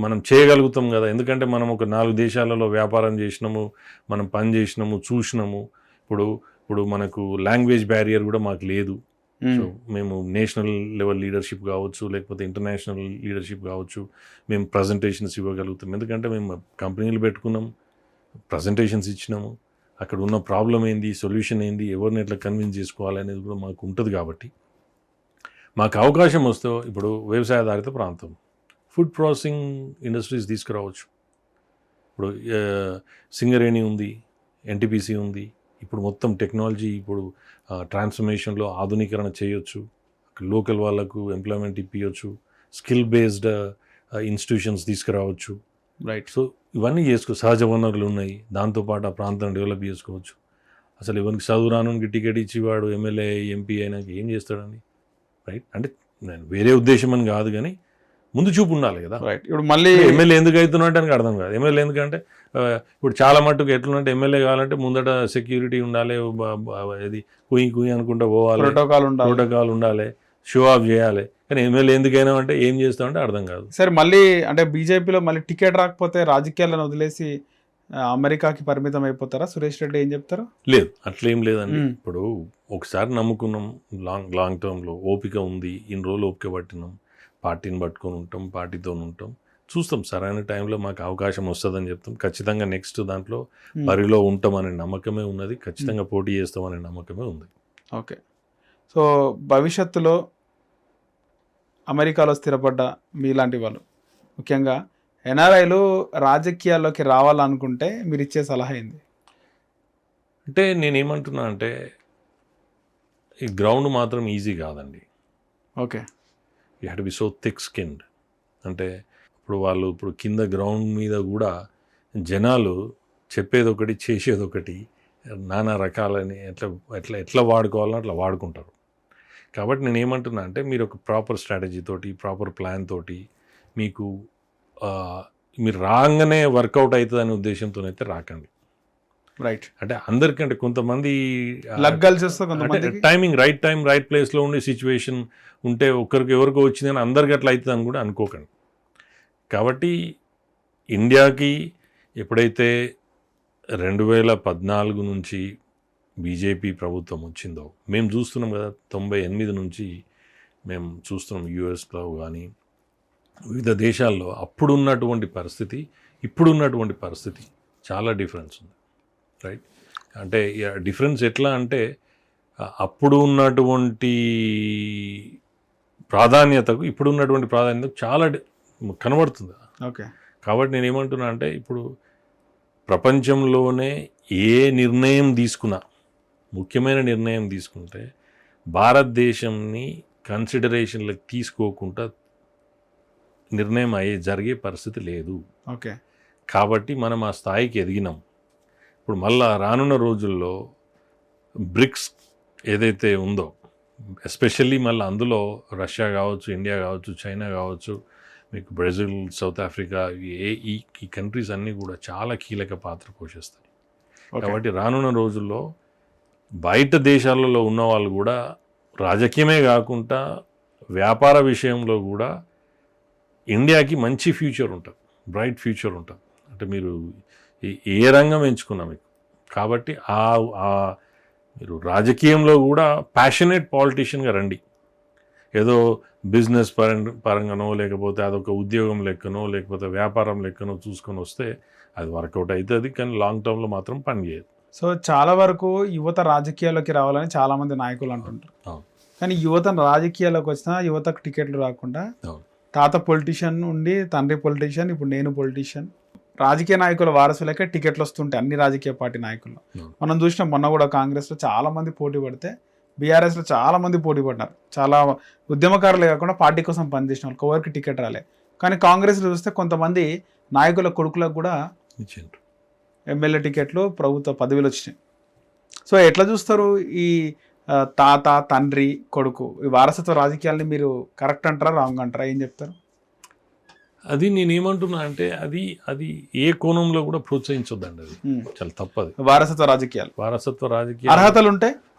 మనం చేయగలుగుతాం కదా. ఎందుకంటే మనం ఒక 4 దేశాలలో వ్యాపారం చేసినాము, మనం పని చేసినాము, చూసినాము. ఇప్పుడు మనకు లాంగ్వేజ్ బ్యారియర్ కూడా మాకు లేదు. సో మేము నేషనల్ లెవెల్ లీడర్షిప్ కావచ్చు, లేకపోతే ఇంటర్నేషనల్ లీడర్షిప్ కావచ్చు, మేము ప్రజెంటేషన్స్ ఇవ్వగలుగుతాం. ఎందుకంటే మేము కంపెనీలు పెట్టుకున్నాం, ప్రజెంటేషన్స్ ఇచ్చినాము, అక్కడ ఉన్న ప్రాబ్లం ఏంది, సొల్యూషన్ ఏంది, ఎవరిని ఎట్లా కన్విన్స్ చేసుకోవాలి అనేది కూడా మాకు ఉంటుంది. కాబట్టి మాకు అవకాశం వస్తే ఇప్పుడు వ్యవసాయాధారిత ప్రాంతం, ఫుడ్ ప్రాసెసింగ్ ఇండస్ట్రీస్ తీసుకురావచ్చు. ఇప్పుడు సింగరేణి ఉంది, ఎన్టీపీసీ ఉంది. ఇప్పుడు మొత్తం టెక్నాలజీ, ఇప్పుడు ట్రాన్స్ఫర్మేషన్లో ఆధునీకరణ చేయొచ్చు, లోకల్ వాళ్ళకు ఎంప్లాయ్మెంట్ ఇప్పించవచ్చు, స్కిల్ బేస్డ్ ఇన్స్టిట్యూషన్స్ తీసుకురావచ్చు. రైట్. సో ఇవన్నీ సహజ వనరులు ఉన్నాయి, దాంతోపాటు ఆ ప్రాంతాన్ని డెవలప్ చేసుకోవచ్చు. అసలు ఎవరికి చదువు రానునికి టికెట్ ఇచ్చి వాడు ఎమ్మెల్యే ఎంపీ అయినాక ఏం చేస్తాడండి? రైట్. అంటే నేను వేరే ఉద్దేశం అని కాదు, కానీ ముందు చూపు ఉండాలి కదా. రైట్. ఇప్పుడు మళ్ళీ ఎమ్మెల్యే ఎందుకు అవుతున్నట్టు అని అర్థం కాదు. ఎమ్మెల్యే ఎందుకంటే ఇప్పుడు చాలా మట్టుకు ఎట్లుంటే ఎమ్మెల్యే కావాలంటే ముందట సెక్యూరిటీ ఉండాలి, ఇది కుయ్యి అనుకుంటా పోవాలి, ప్రోటోకాల్ ఉండాలి, షో ఆఫ్ చేయాలి. కానీ ఎమ్మెల్యే ఎందుకైనా అంటే ఏం చేస్తామంటే అర్థం కాదు. సరే, మళ్ళీ అంటే బీజేపీలో మళ్ళీ టికెట్ రాకపోతే రాజకీయాలను వదిలేసి అమెరికాకి పరిమితం అయిపోతారా? సురేష్ రెడ్డి ఏం చెప్తారు? లేదు, అట్లేం లేదండి. ఇప్పుడు ఒకసారి నమ్ముకున్నాం, లాంగ్ టర్మ్లో ఓపిక ఉంది, ఇన్ని రోజులు ఓపిక పట్టినాం, పార్టీని పట్టుకొని ఉంటాం, పార్టీతో ఉంటాం, చూస్తాం సరైన టైంలో మాకు అవకాశం వస్తుందని చెప్తాం. ఖచ్చితంగా నెక్స్ట్ దాంట్లో బరిలో ఉంటామనే నమ్మకమే ఉన్నది, ఖచ్చితంగా పోటీ చేస్తామనే నమ్మకమే ఉంది. ఓకే. సో భవిష్యత్తులో అమెరికాలో స్థిరపడ్డ మీలాంటి వాళ్ళు, ముఖ్యంగా ఎన్ఆర్ఐలు రాజకీయాల్లోకి రావాలనుకుంటే మీరు ఇచ్చే సలహా ఏంది? అంటే నేనేమంటున్నా అంటే ఈ గ్రౌండ్ మాత్రం ఈజీ కాదండి. Okay. You have to be so thick skinned. అంటే ఇప్పుడు కింద గ్రౌండ్ మీద కూడా జనాలు చెప్పేది ఒకటి, చేసేది ఒకటి, నానా రకాలని ఎట్లా వాడుకోవాలని అట్లా వాడుకుంటారు. కాబట్టి నేను ఏమంటున్నా అంటే మీరు ఒక ప్రాపర్ స్ట్రాటజీ తోటి, ప్రాపర్ ప్లాన్ తోటి, మీకు మీరు రాగానే వర్కౌట్ అవుతుంది అనే ఉద్దేశంతో అయితే రాకండి. రైట్. అంటే అందరికంటే కొంతమంది టైమింగ్, రైట్ టైం రైట్ ప్లేస్లో ఉండే సిచ్యువేషన్ ఉంటే ఒక్కరికి ఎవరికో వచ్చిందని అందరికి అట్లా అవుతుంది అని కూడా అనుకోకండి. కాబట్టి ఇండియాకి ఎప్పుడైతే 2014 నుంచి బీజేపీ ప్రభుత్వం వచ్చిందో మేము చూస్తున్నాం కదా, 98 నుంచి మేము చూస్తున్నాం యూఎస్లో కానీ వివిధ దేశాల్లో అప్పుడున్నటువంటి పరిస్థితి ఇప్పుడున్నటువంటి పరిస్థితి చాలా డిఫరెన్స్ ఉంది. రైట్. అంటే డిఫరెన్స్ ఎట్లా అంటే అప్పుడు ఉన్నటువంటి ప్రాధాన్యతకు ఇప్పుడున్నటువంటి ప్రాధాన్యతకు చాలా కనబడుతుంది. ఓకే. కాబట్టి నేను ఏమంటున్నా అంటే ఇప్పుడు ప్రపంచంలోనే ఏ నిర్ణయం తీసుకున్నా, ముఖ్యమైన నిర్ణయం తీసుకుంటే భారతదేశంని కన్సిడరేషన్లకు తీసుకోకుండా నిర్ణయం జరిగే పరిస్థితి లేదు. ఓకే. కాబట్టి మనం ఆ స్థాయికి ఎదిగినాం. ఇప్పుడు మళ్ళా రానున్న రోజుల్లో బ్రిక్స్ ఏదైతే ఉందో, ఎస్పెషల్లీ మళ్ళీ అందులో రష్యా కావచ్చు, ఇండియా కావచ్చు, చైనా కావచ్చు, మీకు బ్రెజిల్, సౌత్ ఆఫ్రికా, ఈ కంట్రీస్ అన్నీ కూడా చాలా కీలక పాత్ర పోషిస్తాయి. కాబట్టి రానున్న రోజుల్లో బయట దేశాలలో ఉన్న వాళ్ళు కూడా రాజకీయమే కాకుండా వ్యాపార విషయంలో కూడా ఇండియాకి మంచి ఫ్యూచర్ ఉంటుంది, బ్రైట్ ఫ్యూచర్ ఉంటుంది. అంటే మీరు ఏ రంగం ఎంచుకున్నా మీకు. కాబట్టి మీరు రాజకీయంలో కూడా ప్యాషనేట్ పాలిటీషియన్గా రండి. ఏదో బిజినెస్ పరంగానో లేకపోతే అదొక ఉద్యోగం లెక్కనో లేకపోతే వ్యాపారం లెక్కనో చూసుకొని వస్తే అది వర్కౌట్ అవుతుంది, కానీ లాంగ్ టర్మ్లో మాత్రం పనిచేయదు. సో చాలా వరకు యువత రాజకీయాల్లోకి రావాలని చాలామంది నాయకులు అంటుంటారు. కానీ యువత రాజకీయాల్లోకి వచ్చినా యువతకు టికెట్లు రాకుండా తాత పొలిటీషియన్ ఉండి తండ్రి పొలిటీషియన్, ఇప్పుడు నేను పొలిటీషియన్, రాజకీయ నాయకుల వారసులకే టికెట్లు వస్తుంటాయి అన్ని రాజకీయ పార్టీ నాయకుల్లో. మనం చూసినాం మొన్న కూడా కాంగ్రెస్లో చాలా మంది పోటీ పడితే బీఆర్ఎస్లో చాలా మంది పోటీ పడ్డారు. చాలా ఉద్యమకారులే కాకుండా పార్టీ కోసం పనిచేసిన వాళ్ళు ఎవరికి టికెట్ రాలే. కానీ కాంగ్రెస్లో చూస్తే కొంతమంది నాయకుల కొడుకులకు కూడా ఎమ్మెల్యే టికెట్లు, ప్రభుత్వ పదవులు వచ్చినాయి. సో ఎట్లా చూస్తారు ఈ తాత, తండ్రి, కొడుకు ఈ వారసత్వ రాజకీయాల్ని? మీరు కరెక్ట్ అంటారా, రాంగ్ అంటారా, ఏం చెప్తారు? అది నేనేమంటున్నా అంటే అది ఏ కోణంలో కూడా ప్రోత్సహించొద్దండి. అది చాలా తప్పది. వారసత్వ రాజకీయాలు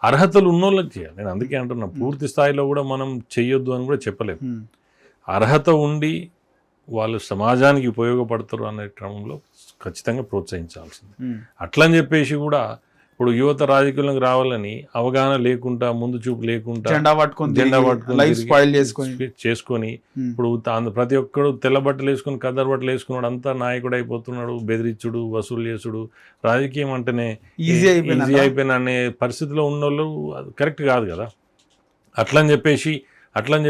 అర్హతలు ఉన్నోళ్ళకి చేయాలి. నేను అందుకే అంటున్నా, పూర్తి స్థాయిలో కూడా మనం చెయ్యొద్దు అని కూడా చెప్పలేదు. అర్హత ఉండి వాళ్ళు సమాజానికి ఉపయోగపడతారు అనే క్రమంలో ఖచ్చితంగా ప్రోత్సహించాల్సింది. అట్లని చెప్పేసి కూడా ఇప్పుడు యువత రాజకీయాలకు రావాలని అవగాహన లేకుండా, ముందు చూపు లేకుండా జెండా పట్టుకొని చేసుకొని ఇప్పుడు ప్రతి ఒక్కడు తెల్ల బట్టలు వేసుకొని కద్దరు బట్టలు వేసుకున్నాడు, అంతా నాయకుడు అయిపోతున్నాడు, బెదిరించుడు, వసూలు చేసుడు, రాజకీయం అంటేనే ఈజీ అయిపోయిన అనే పరిస్థితిలో ఉన్నోళ్ళు కరెక్ట్ కాదు కదా. అట్లని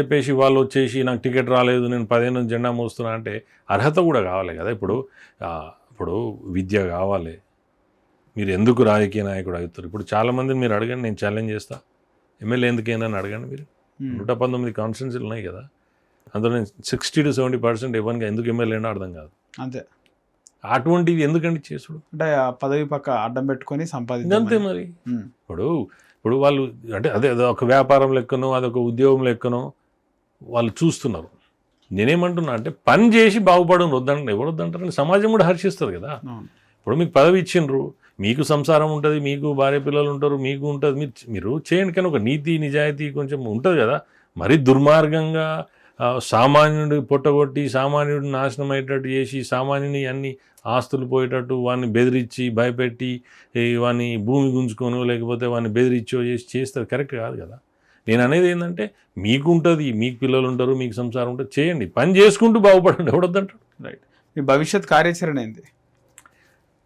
చెప్పేసి వాళ్ళు వచ్చేసి నాకు టికెట్ రాలేదు, నేను 10 ఏళ్ళ నుంచి జెండా మోస్తున్నా అంటే అర్హత కూడా కావాలి కదా. ఇప్పుడు విద్య కావాలి. మీరు ఎందుకు రాజకీయ నాయకుడు అవుతారు? ఇప్పుడు చాలామందిని మీరు అడగండి, నేను ఛాలెంజ్ చేస్తా, ఎమ్మెల్యే ఎందుకైనా అడగండి. మీరు 119 కాన్స్టిట్యున్సీలు ఉన్నాయి కదా, అందులో నేను 60 to 70% ఎవరిగా ఎందుకు ఎమ్మెల్యే అయినా అర్థం కాదు. అంతే. అటువంటిది ఎందుకండి చేసుడు? అంటే ఆ పదవి పక్క అడ్డం పెట్టుకొని సంపాదించు. అంతే మరి. ఇప్పుడు వాళ్ళు అంటే అదే ఒక వ్యాపారం లెక్కనో అదొక ఉద్యోగం లెక్కనో వాళ్ళు చూస్తున్నారు. నేనేమంటున్నా అంటే పని చేసి బాగుపడడం వద్దంటే ఎవరు వద్దంటారని సమాజం కూడా హర్షిస్తుంది కదా. ఇప్పుడు మీకు పదవి ఇచ్చిండ్రు, మీకు సంసారం ఉంటుంది, మీకు భార్య పిల్లలు ఉంటారు, మీకు ఉంటుంది, మీరు చేయండి. కానీ ఒక నీతి నిజాయితీ కొంచెం ఉంటుంది కదా. మరీ దుర్మార్గంగా సామాన్యుడు పొట్టగొట్టి సామాన్యుడు నాశనం అయ్యేటట్టు చేసి సామాన్యుని అన్ని ఆస్తులు పోయేటట్టు వాడిని బెదిరించి భయపెట్టి వాడిని భూమి గుంజుకొని లేకపోతే వాడిని బెదిరించో చేస్తారు కరెక్ట్ కాదు కదా. నేను అనేది ఏంటంటే మీకు ఉంటుంది, మీకు పిల్లలు ఉంటారు, మీకు సంసారం ఉంటుంది, చేయండి, పని చేసుకుంటూ బాగుపడండి, ఎవడొద్దంటాడు. రైట్. మీ భవిష్యత్ కార్యాచరణ ఏంది?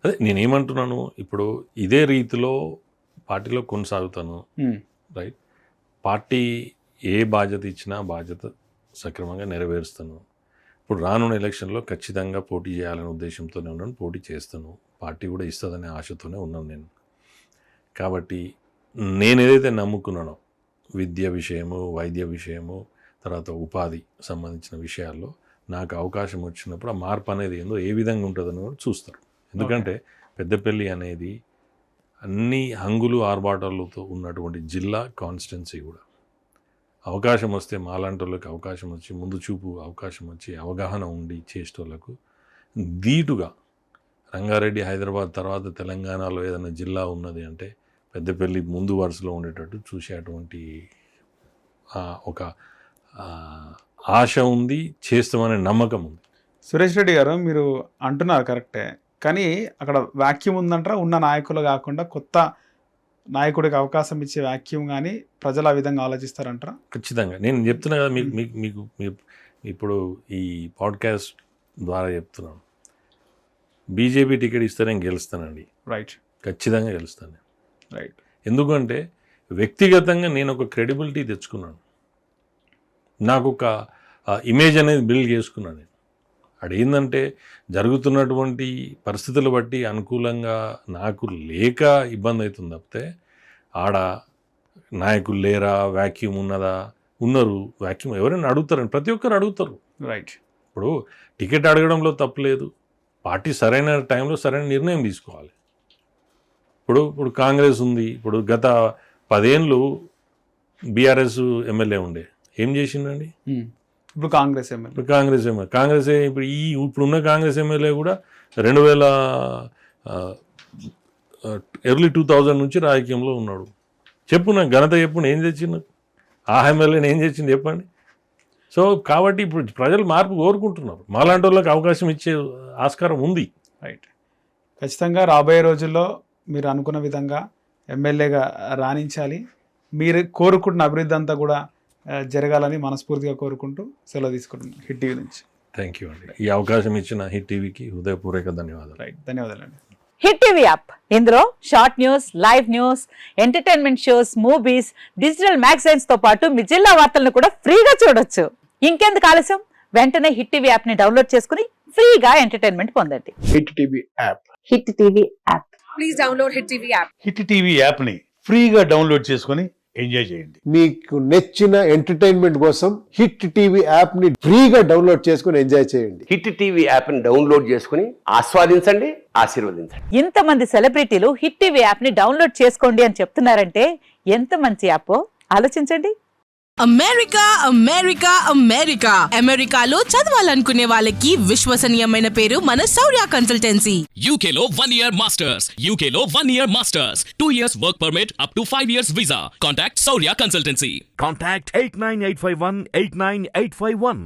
అదే నేనేమంటున్నాను, ఇప్పుడు ఇదే రీతిలో పార్టీలో కొనసాగుతాను. రైట్. పార్టీ ఏ బాధ్యత ఇచ్చినా బాధ్యత సక్రమంగా నెరవేరుస్తాను. ఇప్పుడు రానున్న ఎలక్షన్లో ఖచ్చితంగా పోటీ చేయాలనే ఉద్దేశంతోనే ఉన్నాను, పోటీ చేస్తాను. పార్టీ కూడా ఇస్తుందనే ఆశతోనే ఉన్నాను నేను. కాబట్టి నేను ఏదైతే నమ్ముకున్నానో విద్య విషయము, వైద్య విషయము, తర్వాత ఉపాధి సంబంధించిన విషయాల్లో నాకు అవకాశం వచ్చినప్పుడు ఆ మార్పు అనేది ఏందో ఏ విధంగా ఉంటుందని కూడా చూస్తారు. ఎందుకంటే పెద్దపల్లి అనేది అన్ని హంగులు ఆర్భాటాలతో ఉన్నటువంటి జిల్లా, కాన్స్టిట్యున్సీ కూడా. అవకాశం వస్తే మాలాంటి వాళ్ళకి అవకాశం వచ్చి ముందు చూపు అవకాశం వచ్చి అవగాహన ఉండి చేసేటోళ్ళకు ధీటుగా రంగారెడ్డి, హైదరాబాద్ తర్వాత తెలంగాణలో ఏదైనా జిల్లా ఉన్నది అంటే పెద్దపల్లి ముందు వరుసలో ఉండేటట్టు చూసేటువంటి ఒక ఆశ ఉంది, చేస్తామనే నమ్మకం ఉంది. సురేష్ రెడ్డి గారు, మీరు అంటున్నారు కరెక్టే, కానీ అక్కడ వాక్యూమ్ ఉందంటారా? ఉన్న నాయకులు కాకుండా కొత్త నాయకుడికి అవకాశం ఇచ్చే వాక్యూమ్ కానీ ప్రజలు ఆ విధంగా ఆలోచిస్తారంటారా? ఖచ్చితంగా. నేను చెప్తున్నా కదా మీకు ఇప్పుడు ఈ పాడ్కాస్ట్ ద్వారా చెప్తున్నాను, బీజేపీ టికెట్ ఇస్తే నేను గెలుస్తానండి. రైట్. ఖచ్చితంగా గెలుస్తాను. రైట్. ఎందుకంటే వ్యక్తిగతంగా నేను ఒక క్రెడిబిలిటీ తెచ్చుకున్నాను, నాకు ఒక ఇమేజ్ అనేది బిల్డ్ చేసుకున్నాను నేను. అదేంటంటే జరుగుతున్నటువంటి పరిస్థితులు బట్టి అనుకూలంగా నాకు లేక ఇబ్బంది అవుతుంది తప్పితే ఆడ నాయకులు లేరా, వాక్యూమ్ ఉన్నదా? ఉన్నారు. వాక్యూమ్ ఎవరైనా అడుగుతారండి, ప్రతి ఒక్కరు అడుగుతారు. రైట్. ఇప్పుడు టికెట్ అడగడంలో తప్పులేదు, పార్టీ సరైన టైంలో సరైన నిర్ణయం తీసుకోవాలి. ఇప్పుడు కాంగ్రెస్ ఉంది, ఇప్పుడు గత 10 ఏళ్ళు బీఆర్ఎస్ ఎమ్మెల్యే ఉండే, ఏం చేసిండండి? ఇప్పుడు కాంగ్రెస్ ఎమ్మెల్యే. కాంగ్రెస్ ఇప్పుడున్న కాంగ్రెస్ ఎమ్మెల్యే కూడా 2000 ఎర్లీ 2000 నుంచి రాజకీయంలో ఉన్నాడు. చెప్పు నాకు ఘనత చెప్పు, ఏం తెచ్చిండు ఆ ఎమ్మెల్యేని, ఏం తెచ్చింది చెప్పండి. సో కాబట్టి ఇప్పుడు ప్రజలు మార్పు కోరుకుంటున్నారు, మాలాంటి వాళ్ళకి అవకాశం ఇచ్చే ఆస్కారం ఉంది. రైట్. ఖచ్చితంగా రాబోయే రోజుల్లో మీరు అనుకున్న విధంగా ఎమ్మెల్యేగా రాణించాలి, మీరు కోరుకుంటున్న అభివృద్ధి అంతా కూడా జరగాలని మనస్ఫూర్తిగా కోరుకుంటూ సెలవు తీసుకుంటున్నాను హిట్ టీవీ నుంచి. థ్యాంక్ యూ అండి, ఈ అవకాశం ఇచ్చిన హిట్ టీవీకి హృదయపూర్వక ధన్యవాదాలు. రైట్, ధన్యవాదాలండి. హిట్ టీవీ యాప్, ఇందులో short news, live news, entertainment shows, movies, digital magazines తో పాటు మీ జిల్లా వార్తలను కూడా ఫ్రీగా చూడొచ్చు. ఇంకెందుకు ఆలస్యం, వెంటనే హిట్ టీవీ యాప్ ని డౌన్లోడ్ చేసుకుని ఫ్రీగా ఎంటర్టైన్మెంట్ పొందండి. Hit TV app. Hit TV app. Please download hit TV app. Hit TV app ని ఫ్రీగా డౌన్లోడ్ చేసుకొని ఎంజాయ్ చేయండి. మీకు నచ్చిన ఎంటర్టైన్మెంట్ కోసం హిట్ టీవీ యాప్ ని ఫ్రీగా డౌన్లోడ్ చేసుకొని ఎంజాయ్ చేయండి. హిట్ టీవీ యాప్ ని డౌన్లోడ్ చేసుకుని ఆస్వాదించండి, ఆశీర్వదించండి. ఇంతమంది సెలబ్రిటీలు హిట్ టీవీ యాప్ ని డౌన్లోడ్ చేసుకోండి అని చెప్తున్నారంటే ఎంత మంచి యాప్ ఆలోచించండి. అమెరికా అమెరికా అమెరికా అమెరికాలో చదవాలనుకునే వాళ్ళకి విశ్వసనీయమైన పేరు మన శౌర్య కన్సల్టెన్సీ. UK లో 1 year masters, UK లో 1 year masters, 2 years work permit up to 5 years visa. Contact Saurya Consultancy. Contact 89851 89851.